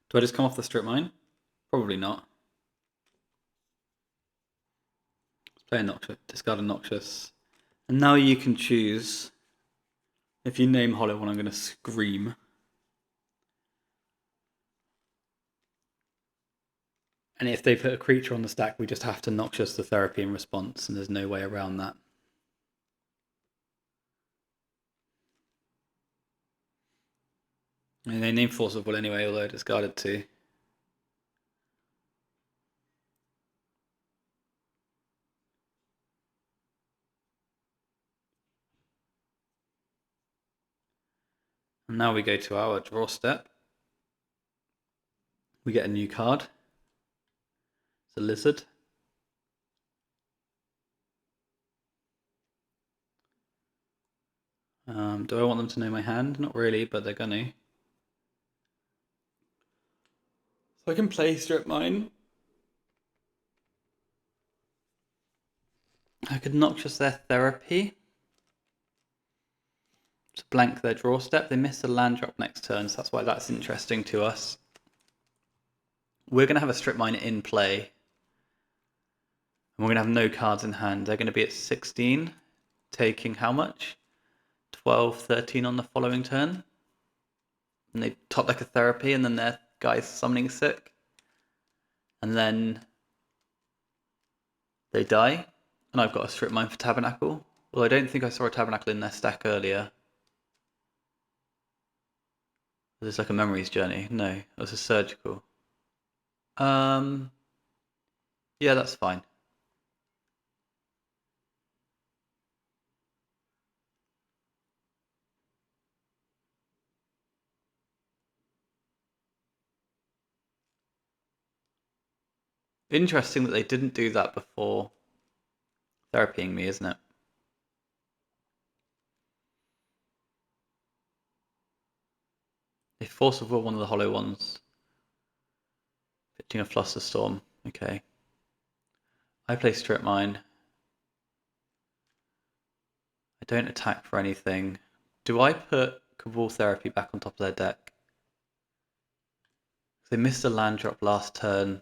Do I just come off the strip mine? Probably not. Let's play a Noxious, discard a Noxious. And now you can choose. If you name Hollow One, I'm going to scream. And if they put a creature on the stack, we just have to Noxious the therapy in response, and there's no way around that. And they named Force of Will anyway, although I discarded 2. And now we go to our draw step. We get a new card. It's a lizard. Do I want them to know my hand? Not really, but they're gonna. So I can play strip mine. I could Noxious their therapy to blank their draw step. They miss a land drop next turn, so that's why that's interesting to us. We're going to have a strip mine in play. And we're going to have no cards in hand. They're going to be at 16, taking how much? 12, 13 on the following turn. and they top deck a therapy, and then their guy's summoning sick, and then they die, and I've got a strip mine for Tabernacle. Well, I don't think I saw a Tabernacle in their stack earlier. Was this like a Memories Journey? No, it was a Surgical. Yeah, that's fine. Interesting that they didn't do that before therapying me, isn't it? They force of will one of the hollow ones. Pitching a Flusterstorm. Okay. I play Strip Mine. I don't attack for anything. Do I put Cabal Therapy back on top of their deck? They missed a land drop last turn.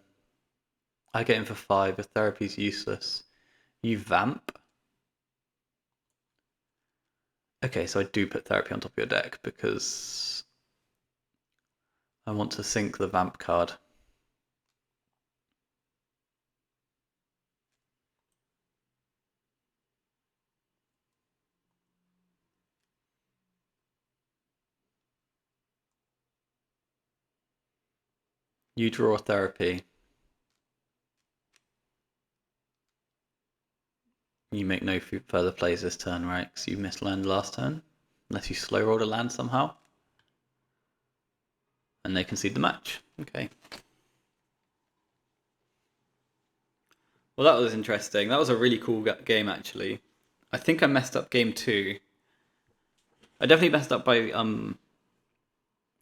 I get in for 5. If Therapy's useless. You vamp? Okay, so I do put Therapy on top of your deck because I want to sink the vamp card. You draw Therapy. You make no further plays this turn, right? Because you missed land last turn. Unless you slow rolled a land somehow. And they concede the match. Okay. Well, that was interesting. That was a really cool game, actually. I think I messed up game 2. I definitely messed up by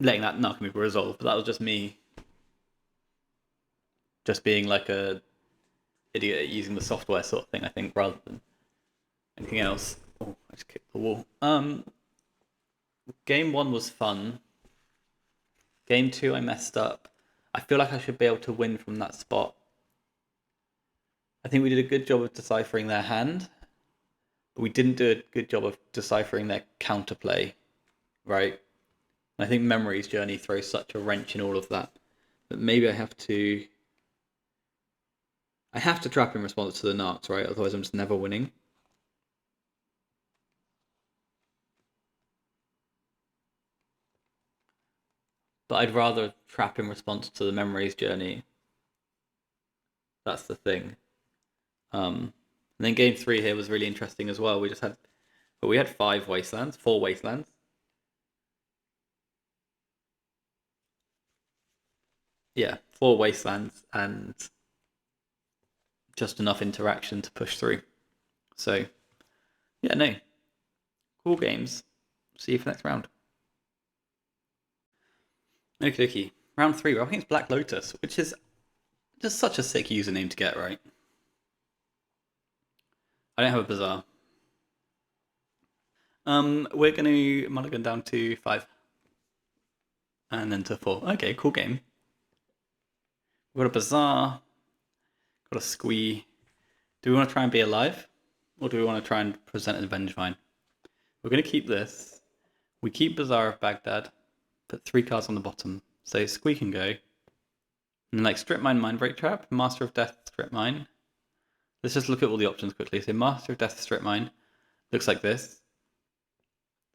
letting that Narc move resolve, but that was just me just being like a idiot at using the software sort of thing, I think, rather than anything else. Oh, I just kicked the wall. Game 1 was fun. Game 2 I messed up. I feel like I should be able to win from that spot. I think we did a good job of deciphering their hand, but we didn't do a good job of deciphering their counterplay, right? And I think Memories Journey throws such a wrench in all of that maybe I have to trap in response to the Narcs, right? Otherwise I'm just never winning. But I'd rather trap in response to the Memories Journey. That's the thing. And then game 3 here was really interesting as well. We had 5 wastelands, 4 wastelands. Yeah, 4 wastelands and just enough interaction to push through. So, yeah, no. Cool games. See you for next round. Okie dokie. Round 3, we're up against Black Lotus, which is just such a sick username to get, right? I don't have a Bazaar. We're going to mulligan down to 5. And then to 4. Okay, cool game. We've got a Bazaar. Got a Squee. Do we want to try and be alive? Or do we want to try and present an Vengevine? We're going to keep this. We keep Bazaar of Baghdad. Put 3 cards on the bottom. So Squee can go. And then like Strip Mine, Mindbreak Trap, Master of Death, Strip Mine. Let's just look at all the options quickly. So Master of Death, Strip Mine. Looks like this.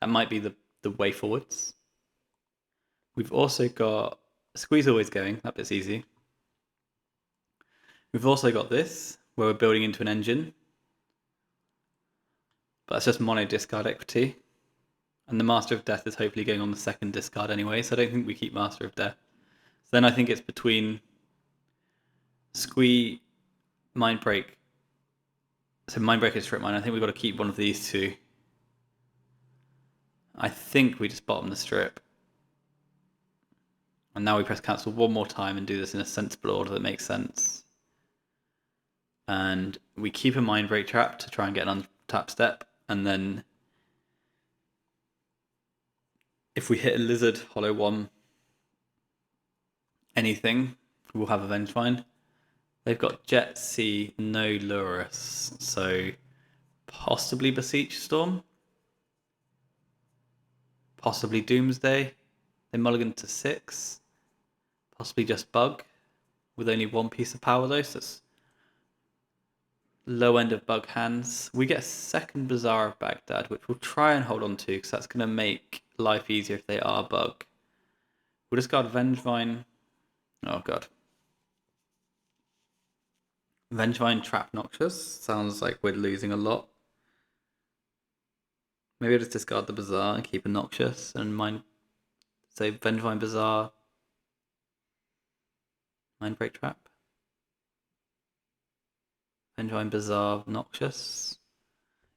That might be the way forwards. We've also got Squee's always going. That bit's easy. We've also got this, where we're building into an engine. But that's just mono discard equity. And the Master of Death is hopefully going on the second discard anyway, so I don't think we keep Master of Death. So then I think it's between Squee, Mindbreak. So Mindbreak and Strip Mine. I think we've got to keep one of these two. I think we just bottom the strip. And now we press cancel one more time and do this in a sensible order that makes sense. And we keep a Mindbreak Trap to try and get an untap step. And then if we hit a Lizard, Hollow 1, anything, we'll have a Vengevine. They've got Jet Sea, no Lurus, so possibly Beseech Storm, possibly Doomsday. They mulligan to 6. Possibly just bug with only 1 piece of power though, so it's low end of bug hands. We get a second Bazaar of Baghdad, which we'll try and hold on to because that's going to make life easier if they are bug. We'll discard Vengevine. Oh god. Vengevine Trap Noxious. Sounds like we're losing a lot. Maybe I'll just discard the Bazaar and keep a Noxious and say Vengevine Bazaar. Mindbreak Trap. Vengevine Bazaar Noxious.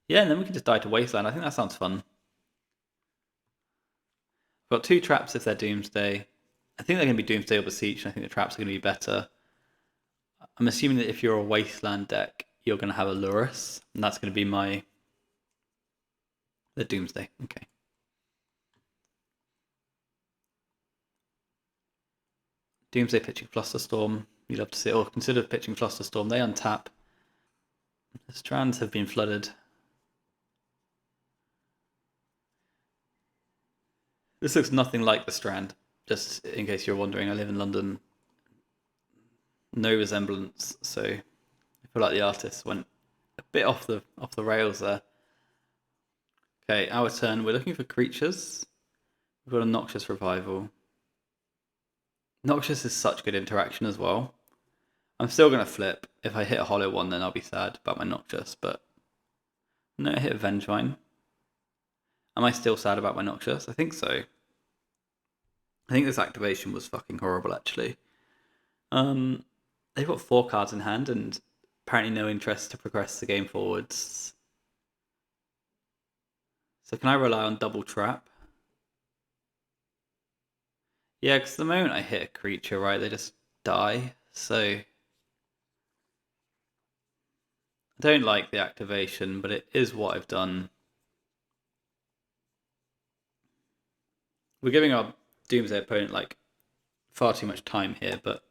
Yeah, and then we can just die to Wasteland. I think that sounds fun. We've got 2 traps if they're Doomsday. I think they're going to be Doomsday or Beseech, and I think the traps are going to be better. I'm assuming that if you're a Wasteland deck, you're going to have a Lurus, and that's going to be the Doomsday. Okay. Doomsday pitching Flusterstorm. You'd love to see it. Or consider pitching Flusterstorm. They untap. The strands have been flooded. This looks nothing like the Strand. Just in case you're wondering, I live in London. No resemblance, so I feel like the artist went a bit off the rails there. Okay, our turn. We're looking for creatures. We've got a Noxious Revival. Noxious is such good interaction as well. I'm still going to flip. If I hit a hollow one, then I'll be sad about my Noxious, but no, I hit a Vengevine. Am I still sad about my Noxious? I think so. I think this activation was fucking horrible, actually. They've got 4 cards in hand and apparently no interest to progress the game forwards. So can I rely on double trap? Yeah, because the moment I hit a creature, right, they just die. So I don't like the activation, but it is what I've done. We're giving our Doomsday opponent like far too much time here, but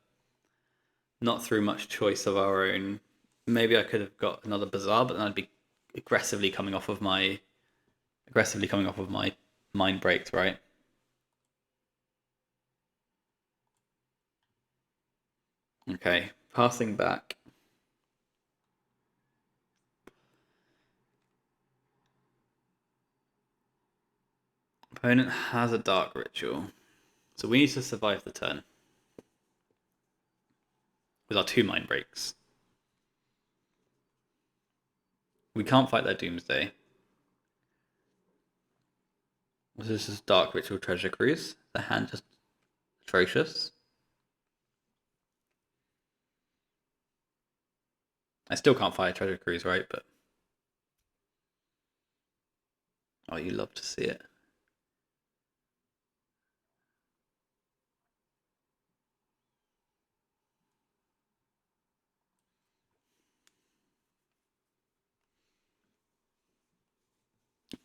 not through much choice of our own. Maybe I could have got another Bazaar, but then I'd be aggressively coming off of my mind breaks, right? Okay, passing back. Opponent has a Dark Ritual, so we need to survive the turn with our 2 mind breaks. We can't fight their Doomsday. This is Dark Ritual Treasure Cruise. The hand just atrocious. I still can't fight a Treasure Cruise, right? But oh, you love to see it.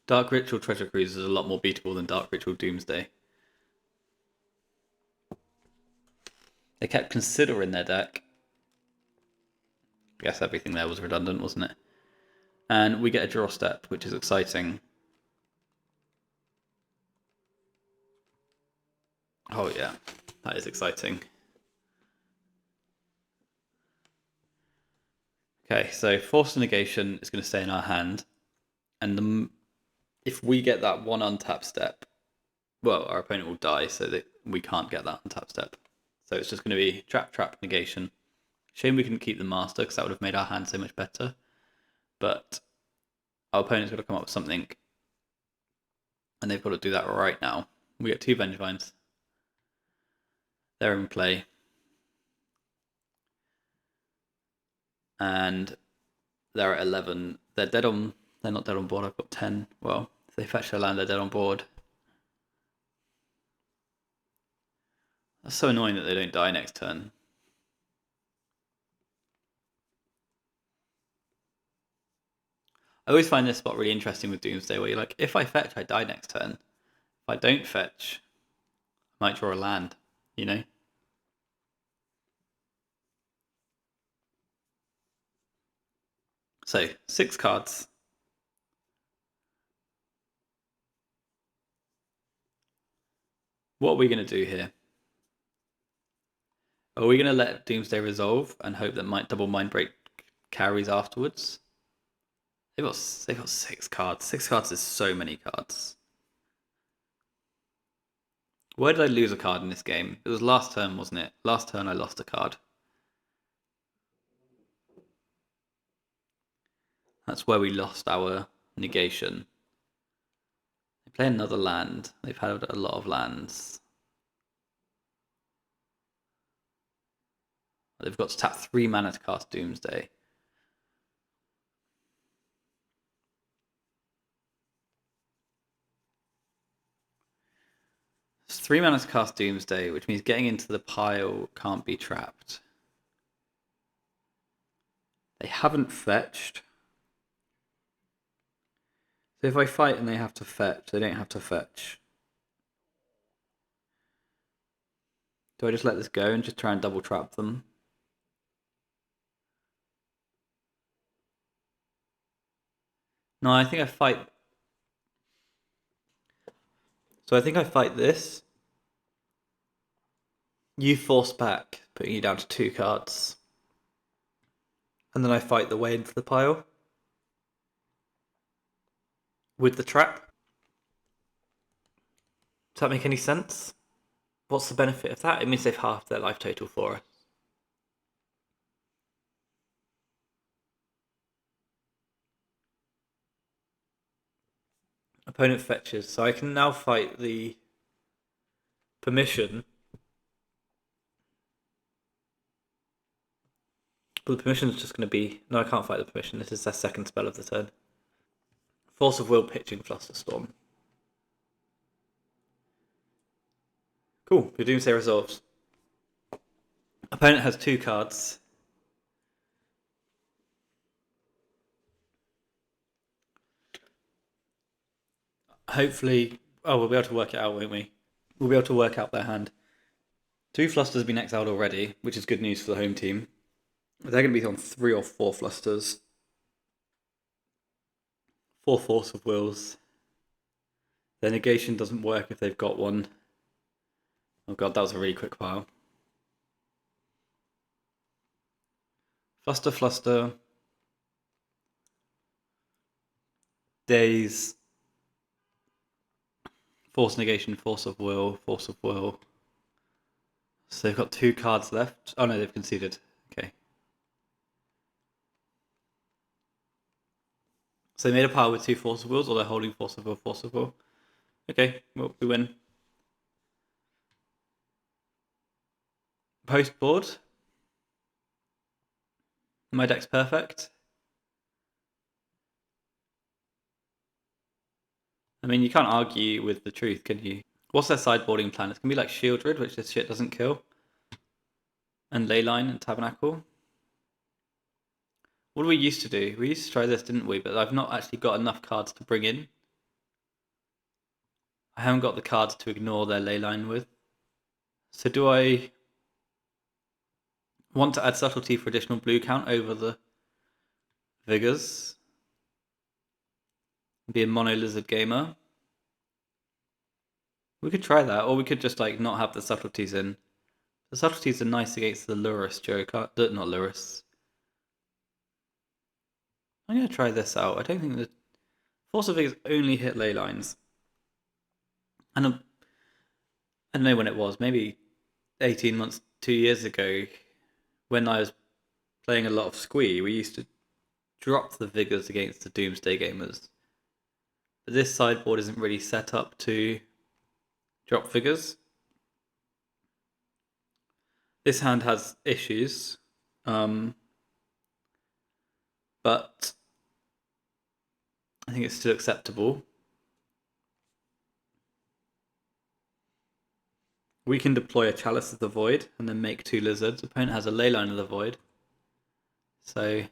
Dark Ritual Treasure Cruise is a lot more beatable than Dark Ritual Doomsday. They kept Consider in their deck. I guess everything there was redundant, wasn't it? And we get a draw step, which is exciting. Oh yeah, that is exciting. Okay, so Force Negation is going to stay in our hand. And if we get that 1 untap step, well, our opponent will die, so that we can't get that untap step. So it's just going to be trap, negation. Shame we couldn't keep the master, because that would have made our hand so much better. But our opponent's got to come up with something. And they've got to do that right now. We get 2 Vengevines. They're in play. And they're at 11. They're not dead on board. I've got 10. Well, if they fetch their land, they're dead on board. That's so annoying that they don't die next turn. I always find this spot really interesting with Doomsday, where you're like, if I fetch, I die next turn. If I don't fetch, I might draw a land, you know? So, 6 cards. What are we going to do here? Are we going to let Doomsday resolve and hope that double Mind Break carries afterwards? They've got 6 cards. 6 cards is so many cards. Where did I lose a card in this game? It was last turn, wasn't it? Last turn I lost a card. That's where we lost our negation. They play another land. They've had a lot of lands. They've got to tap 3 mana to cast Doomsday. It's 3 mana to cast Doomsday, which means getting into the pile can't be trapped. They haven't fetched. So if I fight and they have to fetch, they don't have to fetch. Do I just let this go and just try and double trap them? No, I think I fight. So I think I fight this. You force back, putting you down to 2 cards. And then I fight the way into the pile. With the trap. Does that make any sense? What's the benefit of that? It means they've halved their life total for us. Opponent fetches, so I can now fight the permission. But the permission is just going to be... No, I can't fight the permission. This is their second spell of the turn. Force of Will, pitching Flusterstorm. Cool, your Doomsday resolves. Opponent has 2 cards. Hopefully... Oh, we'll be able to work it out, won't we? We'll be able to work out their hand. 2 Flusters have been exiled already, which is good news for the home team. They're going to be on 3 or 4 Flusters. 4 Force of Wills. Their negation doesn't work if they've got one. Oh god, that was a really quick pile. Fluster, Fluster. Daze. Force negation, Force of Will, Force of Will. So they've got 2 cards left. Oh no, they've conceded. Okay. So they made a pile with 2 Force of Wills, or they're holding Force of Will, Force of Will. Okay, well, we win. Post board. My deck's perfect. I mean, you can't argue with the truth, can you? What's their sideboarding plan? It's going to be like Shieldred, which this shit doesn't kill. And Leyline and Tabernacle. What do we used to do? We used to try this, didn't we? But I've not actually got enough cards to bring in. I haven't got the cards to ignore their Leyline with. So do I want to add Subtlety for additional blue count over the Vigors? Be a mono lizard gamer. We could try that, or we could just like not have the subtleties in. The subtleties are nice against the Lurrus joke, not Lurrus. I'm gonna try this out. I don't think the Force of Vigors only hit ley lines. And I don't know when it was, maybe 18 months, 2 years ago, when I was playing a lot of Squee, we used to drop the Vigors against the Doomsday gamers. But this sideboard isn't really set up to drop Vigors. This hand has issues, but I think it's still acceptable. We can deploy a Chalice of the Void and then make 2 lizards. Opponent has a Leyline of the Void. So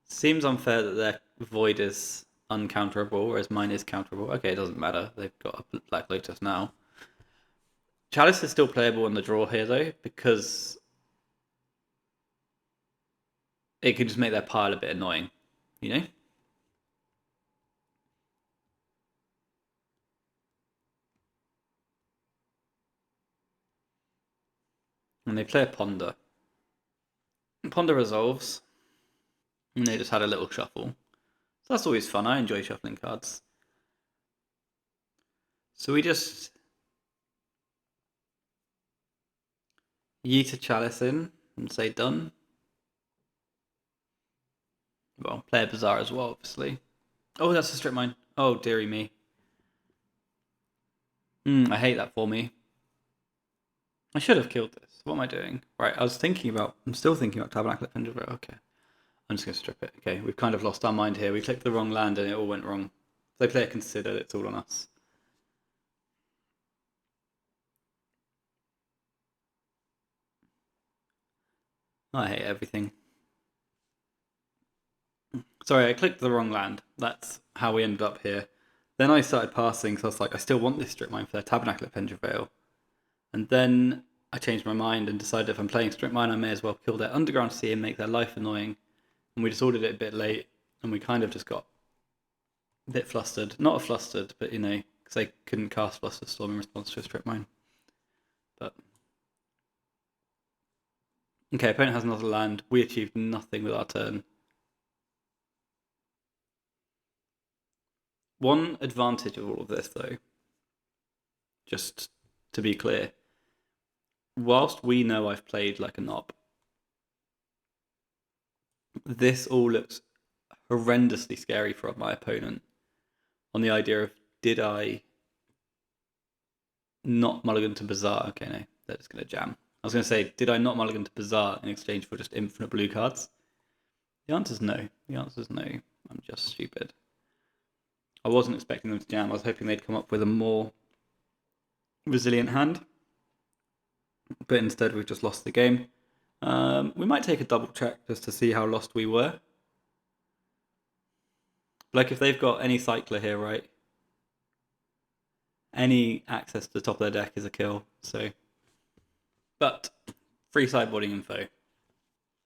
seems unfair that their Void is uncounterable, whereas mine is counterable. Okay, it doesn't matter. They've got a Black Lotus now. Chalice is still playable in the draw here, though, because it can just make their pile a bit annoying, you know? And they play a Ponder. Ponder resolves. And they just had a little shuffle. So that's always fun. I enjoy shuffling cards. So we just yeet a chalice in and say done. Well, play a Bazaar as well, obviously. Oh, that's a strip mine. Oh, dearie me. I hate that for me. I should have killed this. What am I doing? Right, I'm still thinking about Tabernacle at Pendlebury. Okay. I'm just going to strip it. Okay, we've kind of lost our mind here. We clicked the wrong land and it all went wrong. If they play a consider, it's all on us. I hate everything. Sorry, I clicked the wrong land. That's how we ended up here. Then I started passing, so I was like, I still want this strip mine for their Tabernacle at Pendlebury. And then I changed my mind and decided if I'm playing strip mine, I may as well kill their underground sea and make their life annoying. And we just ordered it a bit late, and we kind of just got a bit flustered. Not flustered, but because they couldn't cast Fluster Storm in response to a strip mine. But okay, opponent has another land. We achieved nothing with our turn. One advantage of all of this, though, just to be clear, whilst we know I've played like a knob, this all looks horrendously scary for my opponent. On the idea of, did I not mulligan to Bazaar? Okay, no, they're just going to jam. I was going to say, did I not mulligan to Bazaar in exchange for just infinite blue cards? The answer's no. The answer's no. I'm just stupid. I wasn't expecting them to jam. I was hoping they'd come up with a more resilient hand. But instead, we've just lost the game. We might take a double check just to see how lost we were. Like, if they've got any cycler here, right? Any access to the top of their deck is a kill. So, but free sideboarding info.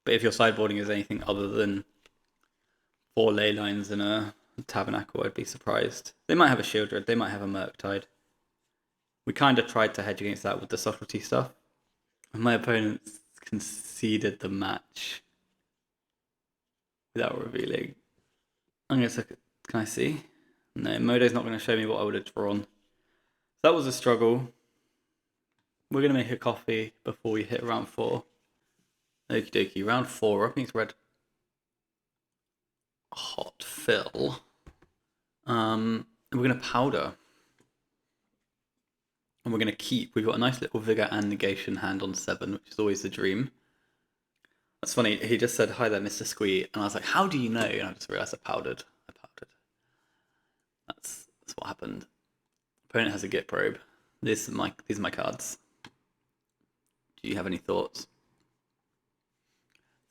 But if your sideboarding is anything other than 4 ley lines and a Tabernacle, I'd be surprised. They might have a Shieldred, they might have a Murktide. We kind of tried to hedge against that with the subtlety stuff. And my opponent conceded the match without revealing. I'm going to look at, can I see? No, Modo's not going to show me what I would have drawn. That was a struggle. We're going to make a coffee before we hit round 4. Okie dokie, round 4. I think it's red. Hot fill. We're going to powder. And we're going to keep. We've got a nice little Vigor and Negation hand on 7, which is always the dream. That's funny. He just said, "Hi there, Mr. Squee," and I was like, "How do you know?" And I just realised I powdered. That's what happened. Opponent has a Git probe. These are my cards. Do you have any thoughts?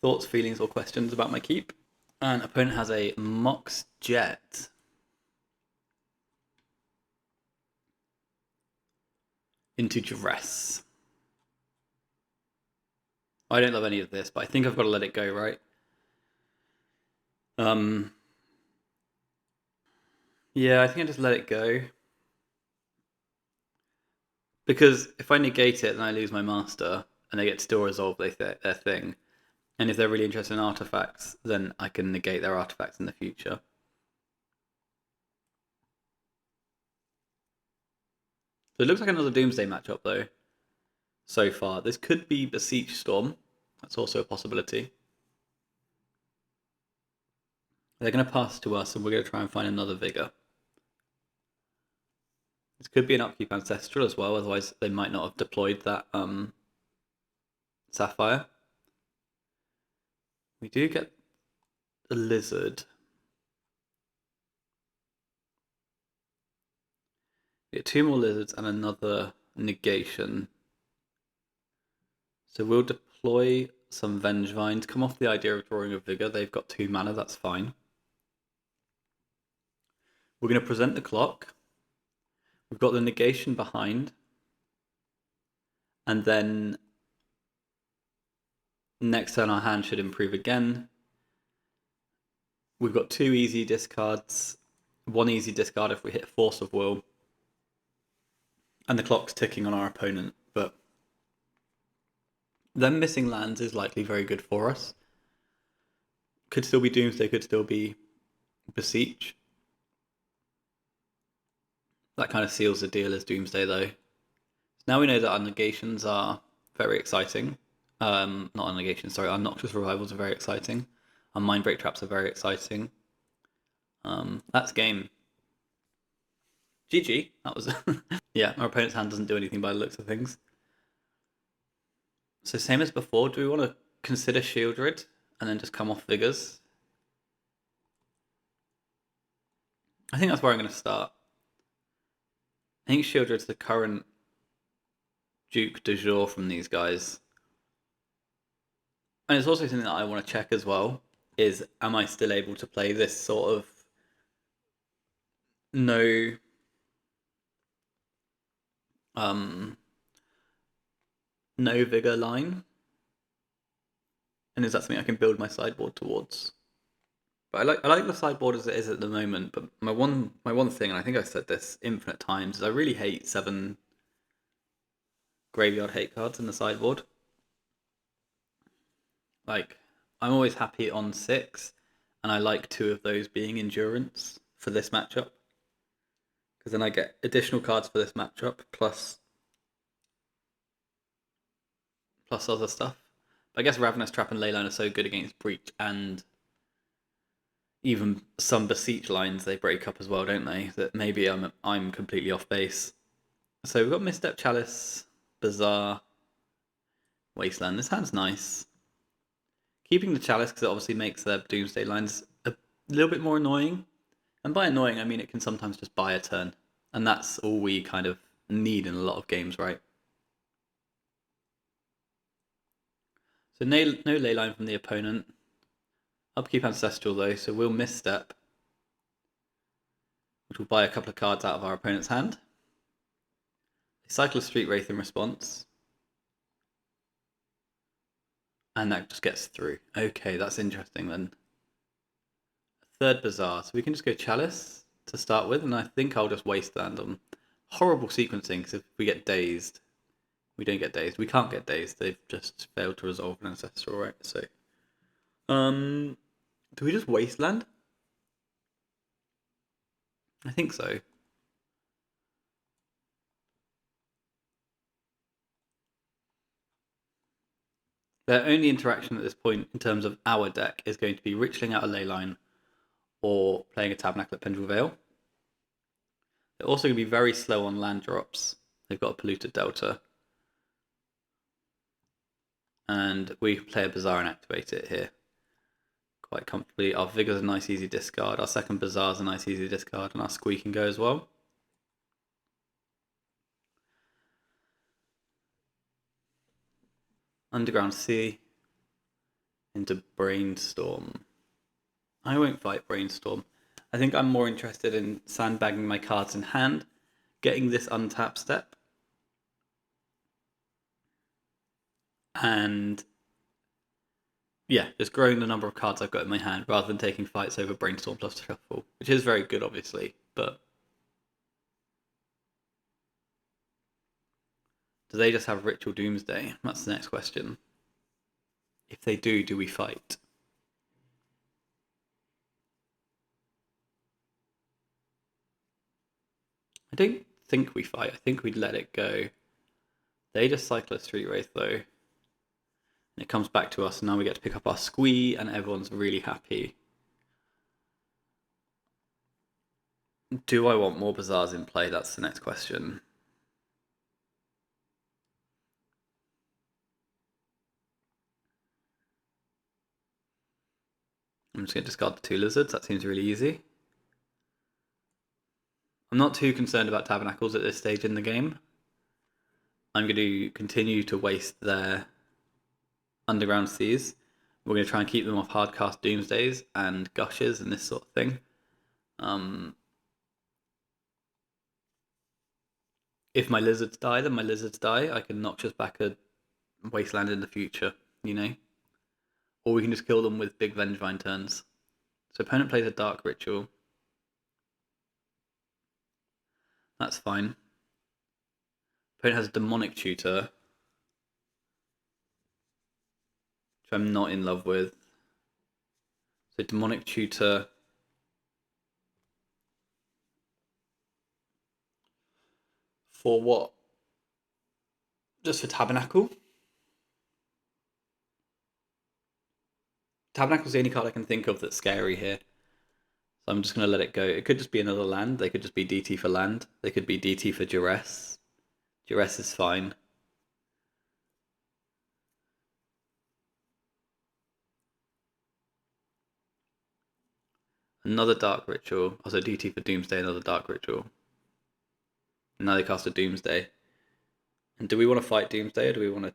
Thoughts, feelings, or questions about my keep? And opponent has a Mox Jet. Into Dress. I don't love any of this, but I think I've got to let it go, right? Yeah, I think I just let it go. Because if I negate it, then I lose my master, and they get to still resolve their thing. And if they're really interested in artifacts, then I can negate their artifacts in the future. So it looks like another Doomsday matchup, though, so far. This could be Beseech Storm. That's also a possibility. They're going to pass to us, and we're going to try and find another Vigor. This could be an Upkeep Ancestral as well, otherwise they might not have deployed that Sapphire. We do get a Lizard. We get 2 more Lizards and another Negation. So we'll deploy some Vengevine to come off the idea of drawing a Vigor. They've got 2 mana, that's fine. We're going to present the clock. We've got the Negation behind. And then next turn our hand should improve again. We've got 2 easy discards. 1 easy discard if we hit Force of Will. And the clock's ticking on our opponent, but Them missing lands is likely very good for us. Could still be Doomsday, could still be Beseech. That kind of seals the deal as Doomsday, though. Now we know that our negations are very exciting. Not our negations, sorry, our Noxious Revivals are very exciting. Our Mindbreak Traps are very exciting. That's game. GG. That was... yeah, our opponent's hand doesn't do anything by the looks of things. So same as before, do we want to consider Shieldred and then just come off Vigors? I think that's where I'm going to start. I think Shieldred's the current Duke du jour from these guys. And it's also something that I want to check as well, is am I still able to play this sort of no vigor line? And is that something I can build my sideboard towards? But I like the sideboard as it is at the moment, but my one thing, and I think I've said this infinite times, is I really hate 7 graveyard hate cards in the sideboard. Like, I'm always happy on 6, and I like 2 of those being endurance for this matchup. Because then I get additional cards for this matchup, plus other stuff. But I guess Ravenous Trap and Leyline are so good against Breach, and even some Beseech lines they break up as well, don't they? That maybe I'm completely off base. So we've got Misstep, Chalice, Bazaar, Wasteland. This hand's nice. Keeping the Chalice because it obviously makes their Doomsday lines a little bit more annoying. And by annoying, I mean it can sometimes just buy a turn. And that's all we kind of need in a lot of games, right? So no Leyline from the opponent. Upkeep Ancestral though, so we'll Misstep, which will buy a couple of cards out of our opponent's hand. They cycle a Street Wraith in response. And that just gets through. Okay, that's interesting then. Third Bazaar, so we can just go Chalice to start with, and I think I'll just Wasteland on. Horrible sequencing, because if we get dazed, we don't get dazed. We can't get dazed, they've just failed to resolve an Ancestral, right? So, do we just Wasteland? I think so. Their only interaction at this point in terms of our deck is going to be Richling out a Leyline or playing a Tabernacle at Pendrell Vale. They're also going to be very slow on land drops. They've got a Polluted Delta. And we play a Bazaar and activate it here quite comfortably. Our Vigor's a nice easy discard. Our second Bazaar's a nice easy discard. And our Squee can go as well. Underground Sea into Brainstorm. I won't fight Brainstorm. I think I'm more interested in sandbagging my cards in hand, getting this untap step, and yeah, just growing the number of cards I've got in my hand rather than taking fights over Brainstorm plus Shuffle, which is very good, obviously, but do they just have Ritual Doomsday? That's the next question. If they do we fight? I don't think we fight. I think we'd let it go. They just cycle a Street Wraith, though. And it comes back to us, and now we get to pick up our Squee, and everyone's really happy. Do I want more Bazaars in play? That's the next question. I'm just going to discard the 2 Lizards. That seems really easy. I'm not too concerned about Tabernacles at this stage in the game. I'm going to continue to waste their Underground Seas. We're going to try and keep them off hardcast Doomsdays and Gushes and this sort of thing. If my Lizards die, then my Lizards die. I can Noxious back a Wasteland in the future, you know? Or we can just kill them with big Vengevine turns. So opponent plays a Dark Ritual. That's fine. Opponent has a Demonic Tutor. which I'm not in love with. So Demonic Tutor. For what? Just for Tabernacle? Tabernacle's the only card I can think of that's scary here. So I'm just going to let it go. It could just be another land. They could just be DT for land. They could be DT for Duress. Duress is fine. Another Dark Ritual. Also DT for Doomsday, another Dark Ritual. Now they cast a Doomsday. And do we want to fight Doomsday or do we want to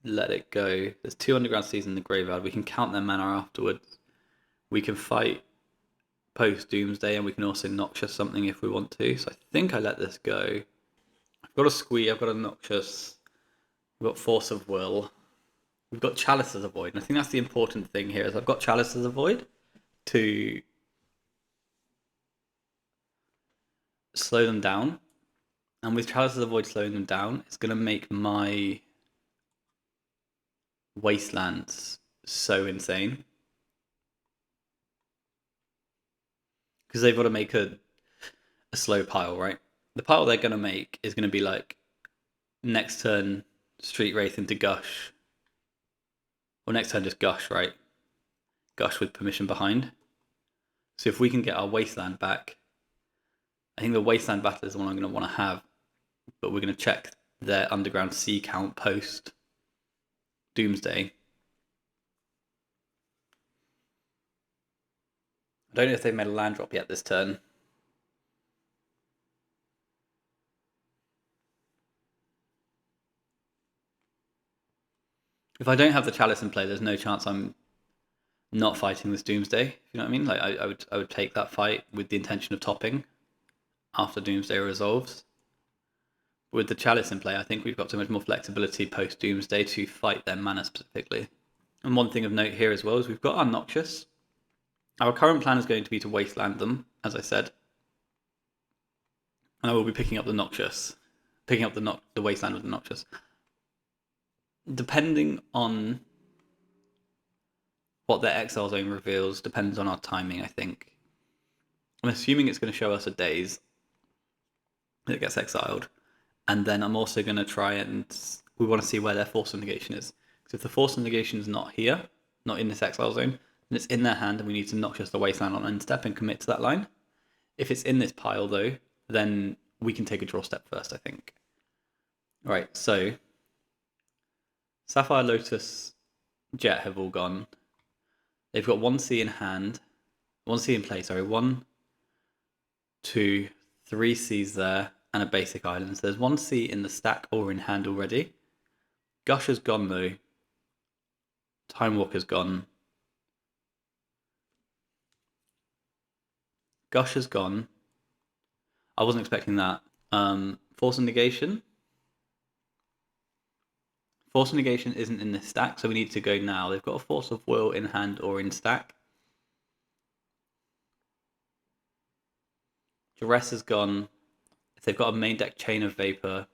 let it go? There's 2 Underground Seas in the graveyard. We can count their mana afterwards. We can fight post Doomsday and we can also Noxious something if we want to. So I think I let this go. I've got a Squee, I've got a Noxious. We've got Force of Will. We've got Chalice as a Void. And I think that's the important thing here is I've got Chalice as a Void to slow them down. And with Chalice as a Void slowing them down, it's going to make my Wastelands so insane. Because they've got to make a slow pile, right? The pile they're going to make is going to be like next turn Street Wraith into Gush. Or next turn just Gush, right? Gush with permission behind. So if we can get our Wasteland back, I think the Wasteland battle is the one I'm going to want to have. But we're going to check their Underground Sea count post Doomsday. I don't know if they've made a land drop yet this turn. If I don't have the Chalice in play, there's no chance I'm not fighting this Doomsday. You know what I mean? Like I would take that fight with the intention of topping after Doomsday resolves. With the Chalice in play, I think we've got so much more flexibility post Doomsday to fight their mana specifically. And one thing of note here as well is we've got our Noxious. Our current plan is going to be to Wasteland them, as I said. And I will be picking up the Noxious. Picking up the Wasteland with the Noxious. Depending on what their Exile Zone reveals, depends on our timing, I think. I'm assuming it's going to show us a Daze that gets exiled. And then I'm also going to try and... We want to see where their Force of Negation is. Because if the Force of Negation is not here, not in this Exile Zone, then it's in their hand and we need to Noxious the Wasteland on end step and commit to that line. If it's in this pile, though, then we can take a draw step first, I think. Right, so... Sapphire, Lotus, Jet have all gone. They've got 1C in hand. 1C in play, sorry. 1, 2, 3 Cs there, and a basic island. So there's 1C in the stack or in hand already. Gush has gone though. Time Walker's gone. Gush has gone. I wasn't expecting that. Force of Negation. Force of Negation isn't in this stack, so we need to go now. They've got a Force of Will in hand or in stack. Duress has gone. If they've got a main deck Chain of Vapor,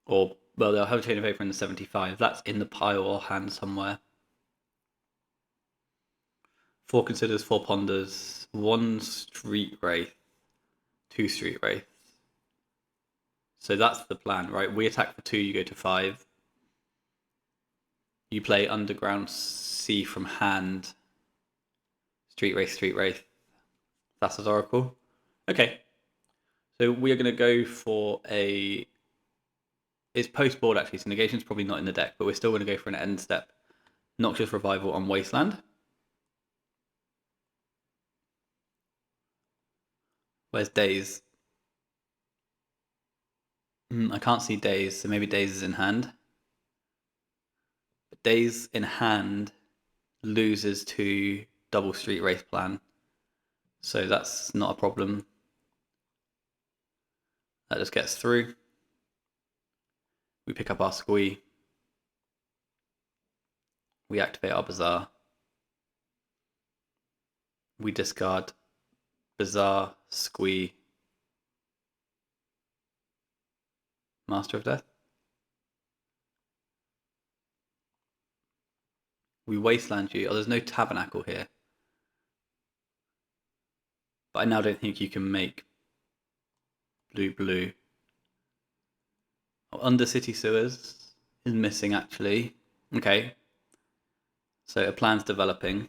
or, well, they'll have a Chain of Vapor in the 75. That's in the pile or hand somewhere. 4 Considers, 4 Ponders, 1 Street Wraith, 2 Street Wraiths. So that's the plan, right? We attack for 2, you go to 5. You play Underground Sea from hand. Street Wraith, Street Wraith. Thassa's Oracle. Okay. So we are going to go for a... It's post-board actually, so Negation's probably not in the deck, but we're still going to go for an end step. Noxious Revival on Wasteland. Where's Daze? I can't see Daze, so maybe Daze is in hand. But Daze in hand loses to double Street Wraith plan. So that's not a problem. That just gets through. We pick up our Squee. We activate our Bazaar. We discard Bazaar, Squee, Master of Death. We wasteland you. Oh, there's no tabernacle here. But I now don't think you can make blue. Oh, Undercity sewers is missing actually. Okay. So a plan's developing.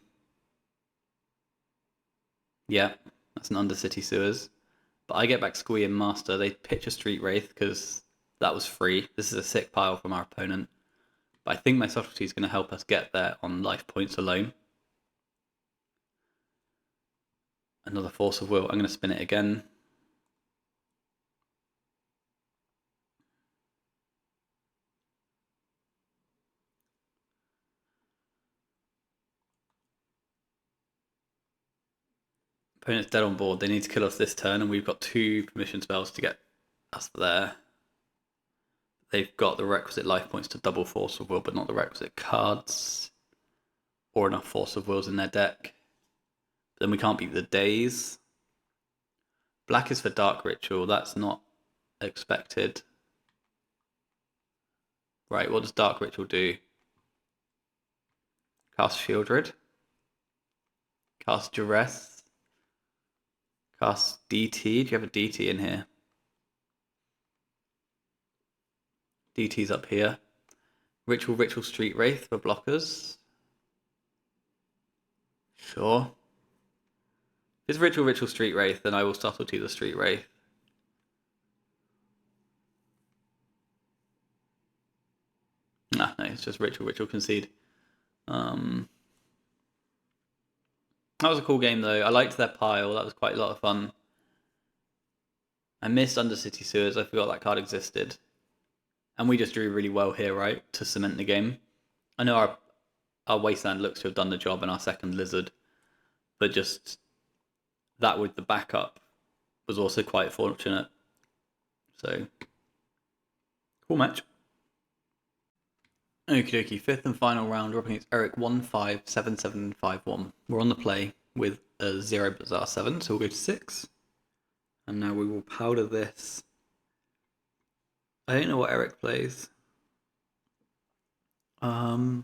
Yeah, that's an Undercity sewers. But I get back Squee and Master. They pitch a Street Wraith because that was free. This is a sick pile from our opponent. But I think my Socrates is going to help us get there on life points alone. Another Force of Will. I'm going to spin it again. Opponent's dead on board. They need to kill us this turn, and we've got 2 permission spells to get us there. They've got the requisite life points to double Force of Will, but not the requisite cards or enough Force of Wills in their deck. But then we can't beat the Days. Black is for Dark Ritual. That's not expected. Right, what does Dark Ritual do? Cast Shieldred. Cast Duress. Cast DT. Do you have a DT in here? DT's up here. Ritual Street Wraith for blockers. Sure. If it's Ritual Street Wraith, then I will subtlety the Street Wraith. Nah, no, it's just Ritual Concede. That was a cool game though. I liked their pile. That was quite a lot of fun. I missed Undercity Sewers. I forgot that card existed. And we just drew really well here, right? To cement the game. I know our Wasteland looks to have done the job in our second Lizard. But just that with the backup was also quite fortunate. So, cool match. Okie dokie, 5th and final round. We're up against Eric 157751. We're on the play with a 0 Bazaar 7, so we'll go to 6. And now we will powder this. I don't know what Eric plays. Do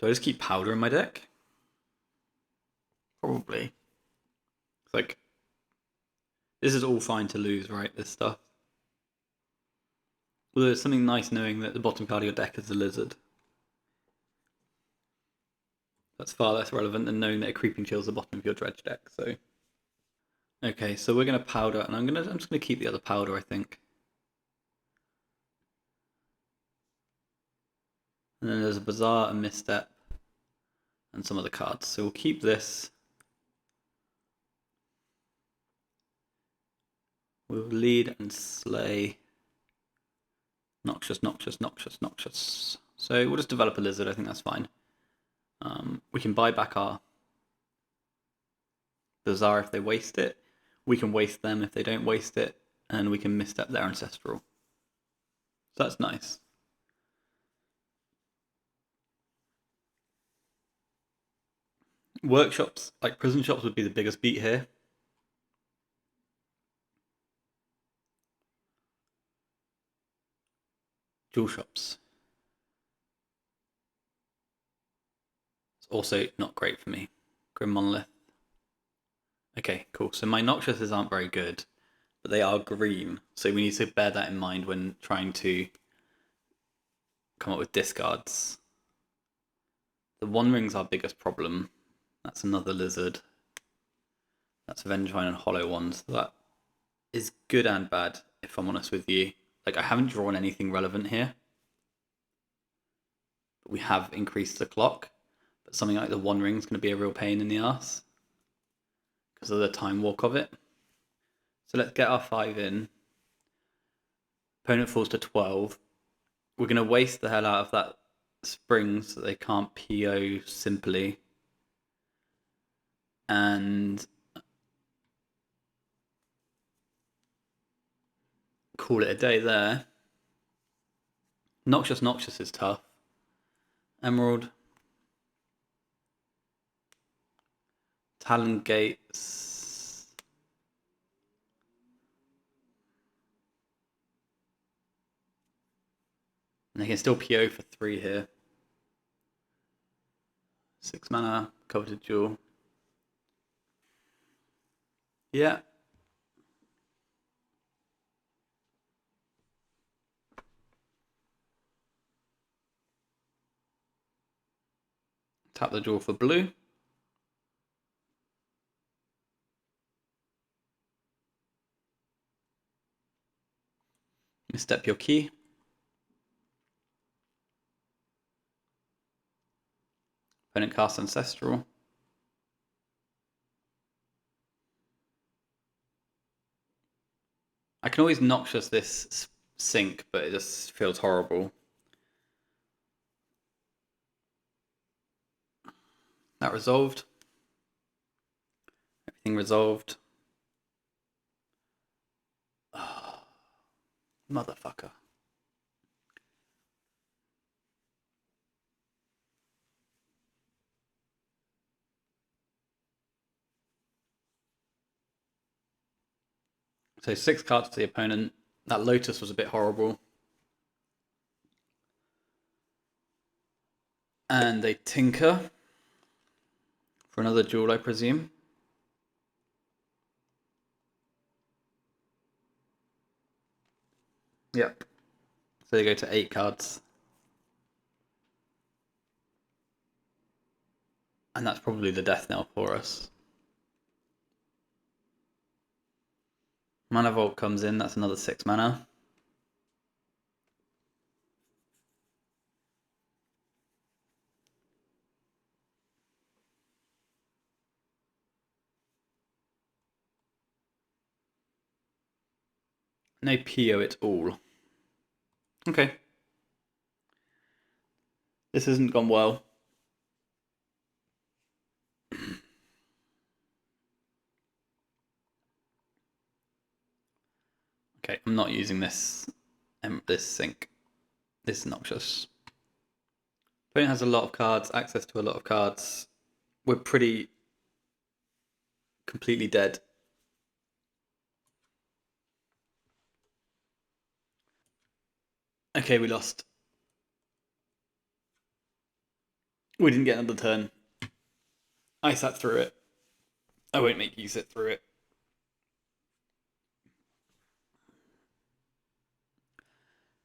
I just keep powder in my deck? Probably. It's like, this is all fine to lose, right? This stuff. Although it's something nice knowing that the bottom card of your deck is the Lizard. That's far less relevant than knowing that a Creeping Chill's the bottom of your Dredge deck, so. Okay, so we're gonna powder, and I'm just gonna keep the other powder, I think. And then there's a Bazaar, a Misstep, and some other cards. So we'll keep this. We'll lead and slay. Noxious. So we'll just develop a Lizard, I think that's fine. We can buy back our Bazaar if they waste it. We can waste them if they don't waste it. And we can misstep their Ancestral. So that's nice. Workshops, like prison shops, would be the biggest beat here. Jewel shops. It's also not great for me. Grim Monolith. Okay, cool. So my Noxiouses aren't very good, but they are green. So we need to bear that in mind when trying to come up with discards. The One Ring's our biggest problem. That's another Lizard. That's Vengevine and Hollow Ones. So that is good and bad, if I'm honest with you. Like, I haven't drawn anything relevant here. But we have increased the clock. But something like the One Ring's going to be a real pain in the ass because of the time walk of it. So let's get our 5 in. Opponent falls to 12. We're going to waste the hell out of that spring so they can't PO simply. And call it a day there. Noxious is tough. Emerald. Talon Gates. And they can still PO for 3 here. 6 mana, coveted jewel. Yeah. Tap the jewel for blue. Step your key. Opponent casts Ancestral. I can always Noxious this sync, but it just feels horrible. That resolved. Everything resolved. Oh, motherfucker. So 6 cards to the opponent. That Lotus was a bit horrible. And they tinker for another jewel, I presume. Yep. So they go to 8 cards. And that's probably the death knell for us. Mana Vault comes in, that's another 6 mana. No PO at all. Okay. This hasn't gone well. Okay, I'm not using this sync. This is Noxious. Opponent has a lot of cards, access to a lot of cards. We're pretty completely dead. Okay, we lost. We didn't get another turn. I sat through it. I won't make you sit through it.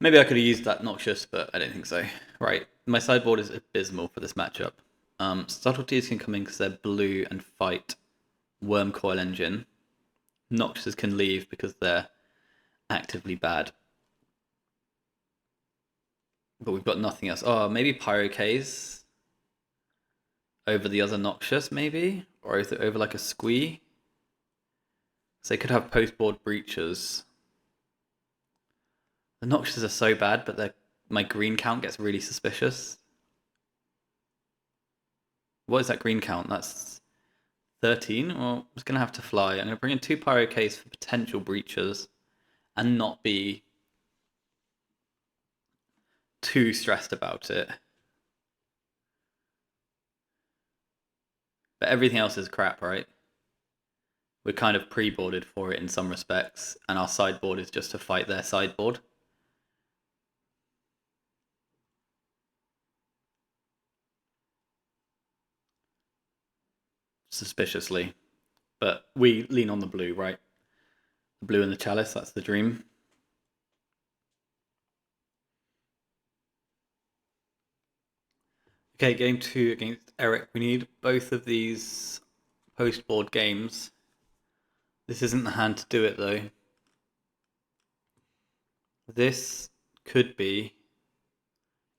Maybe I could have used that Noxious, but I don't think so. Right, my sideboard is abysmal for this matchup. Subtleties can come in because they're blue and fight Wormcoil Engine. Noxious can leave because they're actively bad. But we've got nothing else. Oh, maybe Pyrokaze over the other Noxious, maybe? Or is it over like a Squee? So they could have post-board breaches. The Noxious are so bad, but my green count gets really suspicious. What is that green count? That's 13? Well, it's going to have to fly. I'm going to bring in 2 Pyrokaze for potential breaches and not be too stressed about it. But everything else is crap, right? We're kind of pre-boarded for it in some respects, and our sideboard is just to fight their sideboard. Suspiciously. But we lean on the blue, right? The blue and the chalice, that's the dream. Okay, game 2 against Eric. We need both of these post-board games. This isn't the hand to do it, though. This could be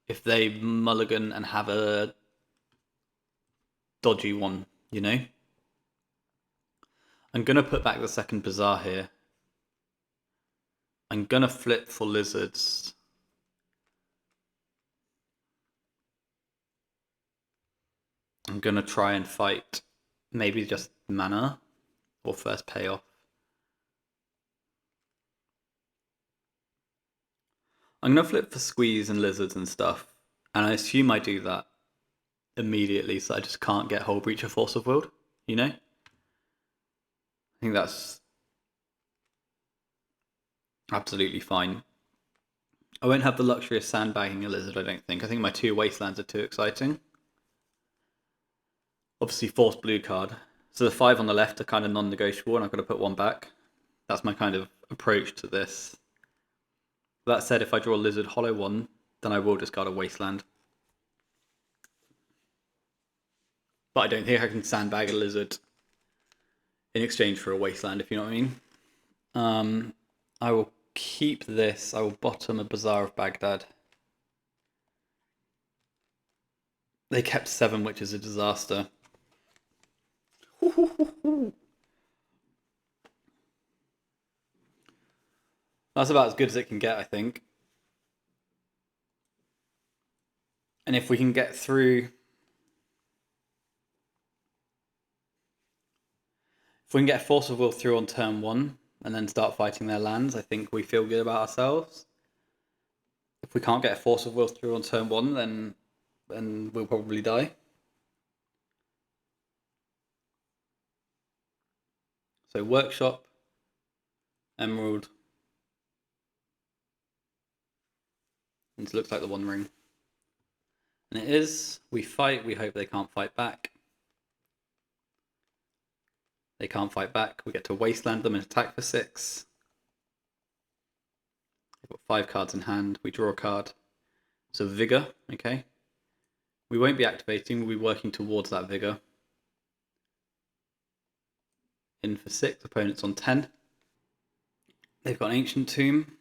if they mulligan and have a dodgy one, you know? I'm going to put back the second Bazaar here. I'm going to flip for lizards. I'm going to try and fight maybe just mana or first payoff. I'm going to flip for squeeze and lizards and stuff. And I assume I do that immediately so I just can't get Whole Breach of Force of Will, you know? I think that's absolutely fine. I won't have the luxury of sandbagging a lizard, I don't think. I think my 2 wastelands are too exciting. Obviously, force blue card. So the 5 on the left are kind of non-negotiable, and I've got to put 1 back. That's my kind of approach to this. That said, if I draw a lizard hollow 1, then I will discard a wasteland. But I don't think I can sandbag a lizard in exchange for a wasteland, if you know what I mean. I will keep this. I will bottom a Bazaar of Baghdad. They kept 7, which is a disaster. That's about as good as it can get, I think. And if we can get through... If we can get Force of Will through on turn 1 and then start fighting their lands, I think we feel good about ourselves. If we can't get Force of Will through on turn 1, then we'll probably die. So Workshop, Emerald, and it looks like the One Ring. And it is. We fight, we hope they can't fight back. They can't fight back. We get to wasteland them and attack for 6. They've got 5 cards in hand. We draw a card. So Vigor, okay. We won't be activating, we'll be working towards that Vigor. In for 6, opponent's on 10. They've got an Ancient Tomb,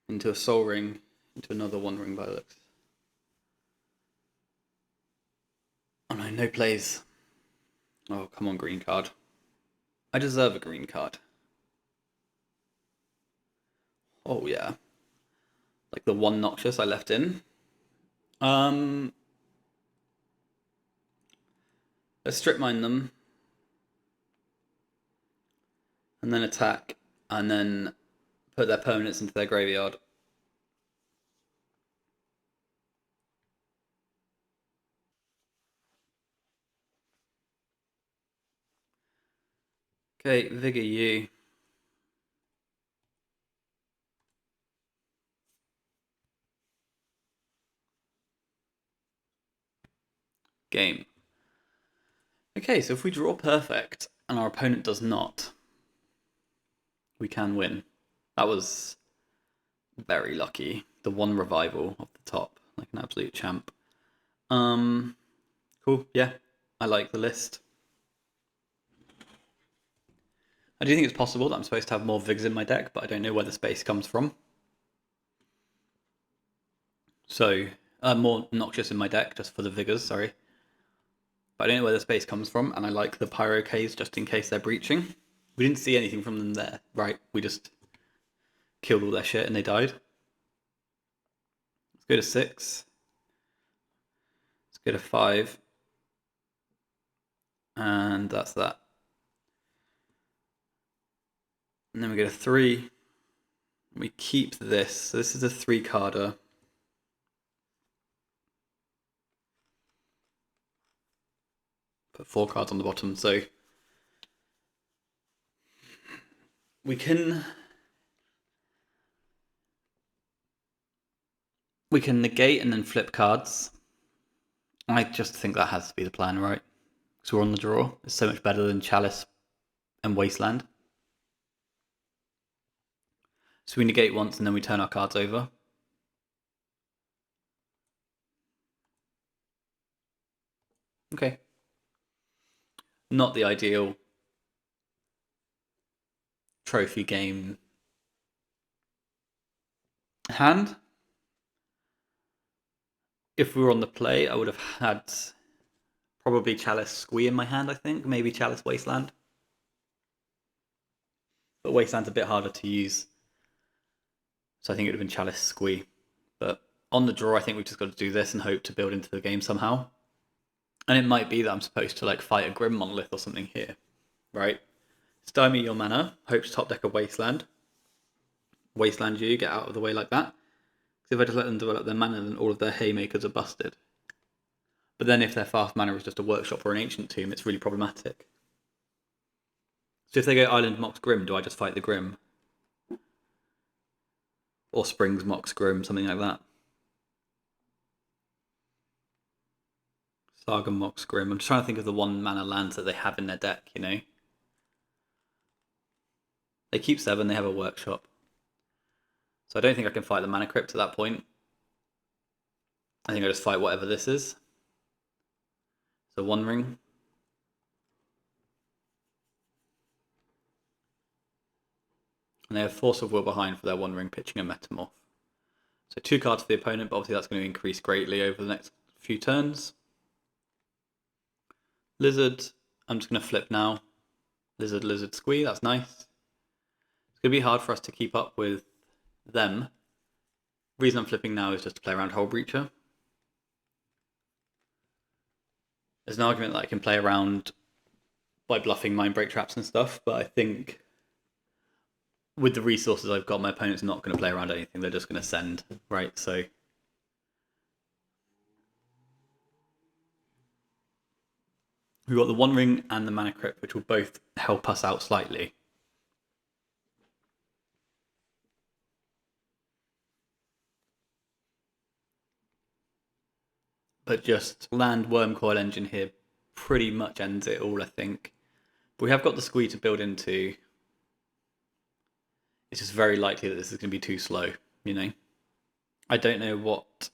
into a Soul Ring, into another One Ring by the looks. Oh no, no plays. Oh, come on, green card. I deserve a green card. Oh yeah. Like the 1 Noxious I left in. Let's strip mine them. And then attack. And then put their permanents into their graveyard. Okay, Vigor you. Game. Okay, so if we draw perfect and our opponent does not, we can win. That was very lucky. The 1 revival off the top, like an absolute champ. Cool, yeah, I like the list. I do think it's possible that I'm supposed to have more Vigs in my deck, but I don't know where the space comes from. So, more Noxious in my deck, just for the Vigors, sorry. But I don't know where the space comes from, and I like the Pyro Ks just in case they're breaching. We didn't see anything from them there, right? We just killed all their shit and they died. Let's go to 6. Let's go to 5. And that's that. And then we go to 3. We keep this. So this is a 3-carder. Put 4 cards on the bottom. So we can negate and then flip cards. I just think that has to be the plan, right? Because we're on the draw. It's so much better than Chalice and Wasteland. So we negate once and then we turn our cards over. Okay. Not the ideal trophy game hand. If we were on the play, I would have had probably Chalice Squee in my hand, I think. Maybe Chalice Wasteland. But Wasteland's a bit harder to use. So I think it would have been Chalice Squee. But on the draw, I think we've just got to do this and hope to build into the game somehow. And it might be that I'm supposed to like fight a Grim Monolith or something here. Right? Stymie your mana, hope to top deck a Wasteland. Wasteland you, get out of the way like that. Because if I just let them develop their mana, then all of their Haymakers are busted. But then if their fast mana is just a Workshop or an Ancient Tomb, it's really problematic. So if they go Island Mox Grim, do I just fight the Grim? Or Springs Mox Grim, something like that. Saga Mox Grim. I'm just trying to think of the 1-mana lands that they have in their deck, you know? They keep 7, they have a workshop. So I don't think I can fight the Mana Crypt at that point. I think I just fight whatever this is. So 1 ring. And they have Force of Will behind for their 1 ring, pitching a Metamorph. So 2 cards for the opponent, but obviously that's going to increase greatly over the next few turns. Lizard, I'm just going to flip now. Lizard, Lizard, Squee, that's nice. It's going to be hard for us to keep up with them. The reason I'm flipping now is just to play around Hull Breacher. There's an argument that I can play around by bluffing Mindbreak traps and stuff, but I think with the resources I've got, my opponent's not going to play around anything. They're just going to send, right? So we've got the 1 ring and the Mana Crypt, which will both help us out slightly. But just land Wormcoil Engine here pretty much ends it all, I think. But we have got the Squee to build into. It's just very likely that this is going to be too slow, you know? I don't know what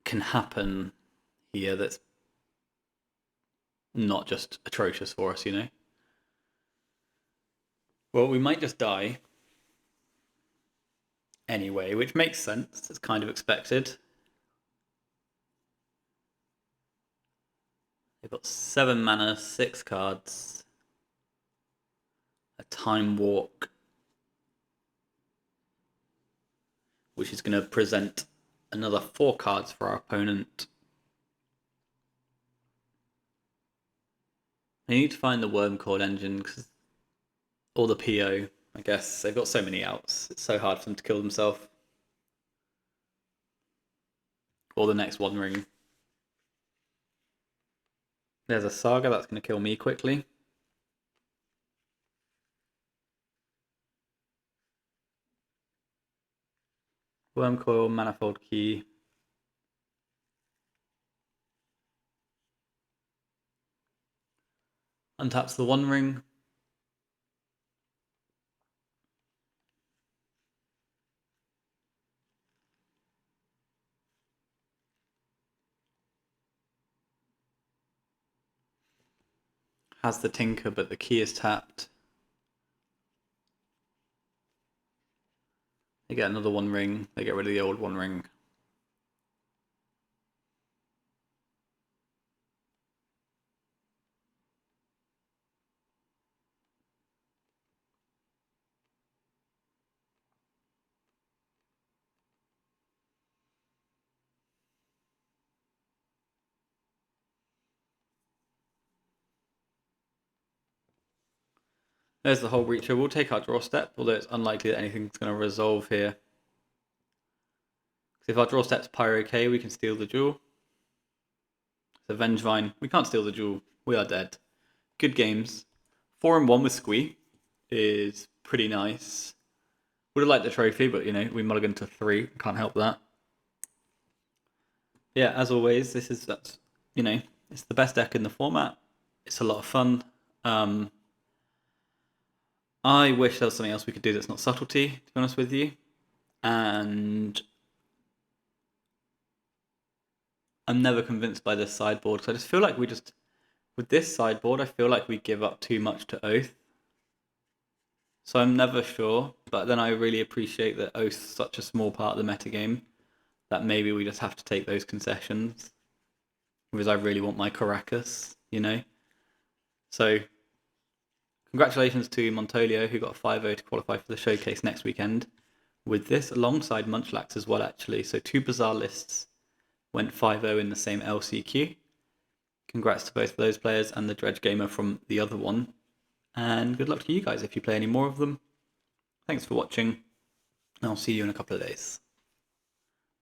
can happen here that's not just atrocious for us, you know? Well, we might just die anyway, which makes sense. It's kind of expected. They've got 7 mana, 6 cards, a Time Walk, which is going to present another 4 cards for our opponent. I need to find the Wormcoil Engine, or the PO, I guess. They've got so many outs. It's so hard for them to kill themselves. Or the next 1 ring. There's a Saga, that's going to kill me quickly. Wormcoil, Manifold Key. Untaps the 1 ring. Has the Tinker, but the key is tapped. They get another 1 ring. They get rid of the old 1 ring. There's the Hull Breacher. We'll take our draw step, although it's unlikely that anything's going to resolve here. If our draw step's Pyro K, we can steal the jewel. So Vengevine, we can't steal the jewel. We are dead. Good games. 4-1 with Squee is pretty nice. Would have liked the trophy, but you know, we mulliganed to 3. Can't help that. Yeah, as always, that's you know, it's the best deck in the format. It's a lot of fun. I wish there was something else we could do that's not subtlety, to be honest with you. And I'm never convinced by this sideboard, because I just feel like with this sideboard, I feel like we give up too much to Oath. So I'm never sure, but then I really appreciate that Oath's such a small part of the metagame that maybe we just have to take those concessions. Because I really want my Caracas, you know? So congratulations to Montolio, who got a 5-0 to qualify for the showcase next weekend. With this, alongside Munchlax as well, actually. So 2 Bazaar lists went 5-0 in the same LCQ. Congrats to both of those players and the Dredge Gamer from the other one. And good luck to you guys if you play any more of them. Thanks for watching, and I'll see you in a couple of days.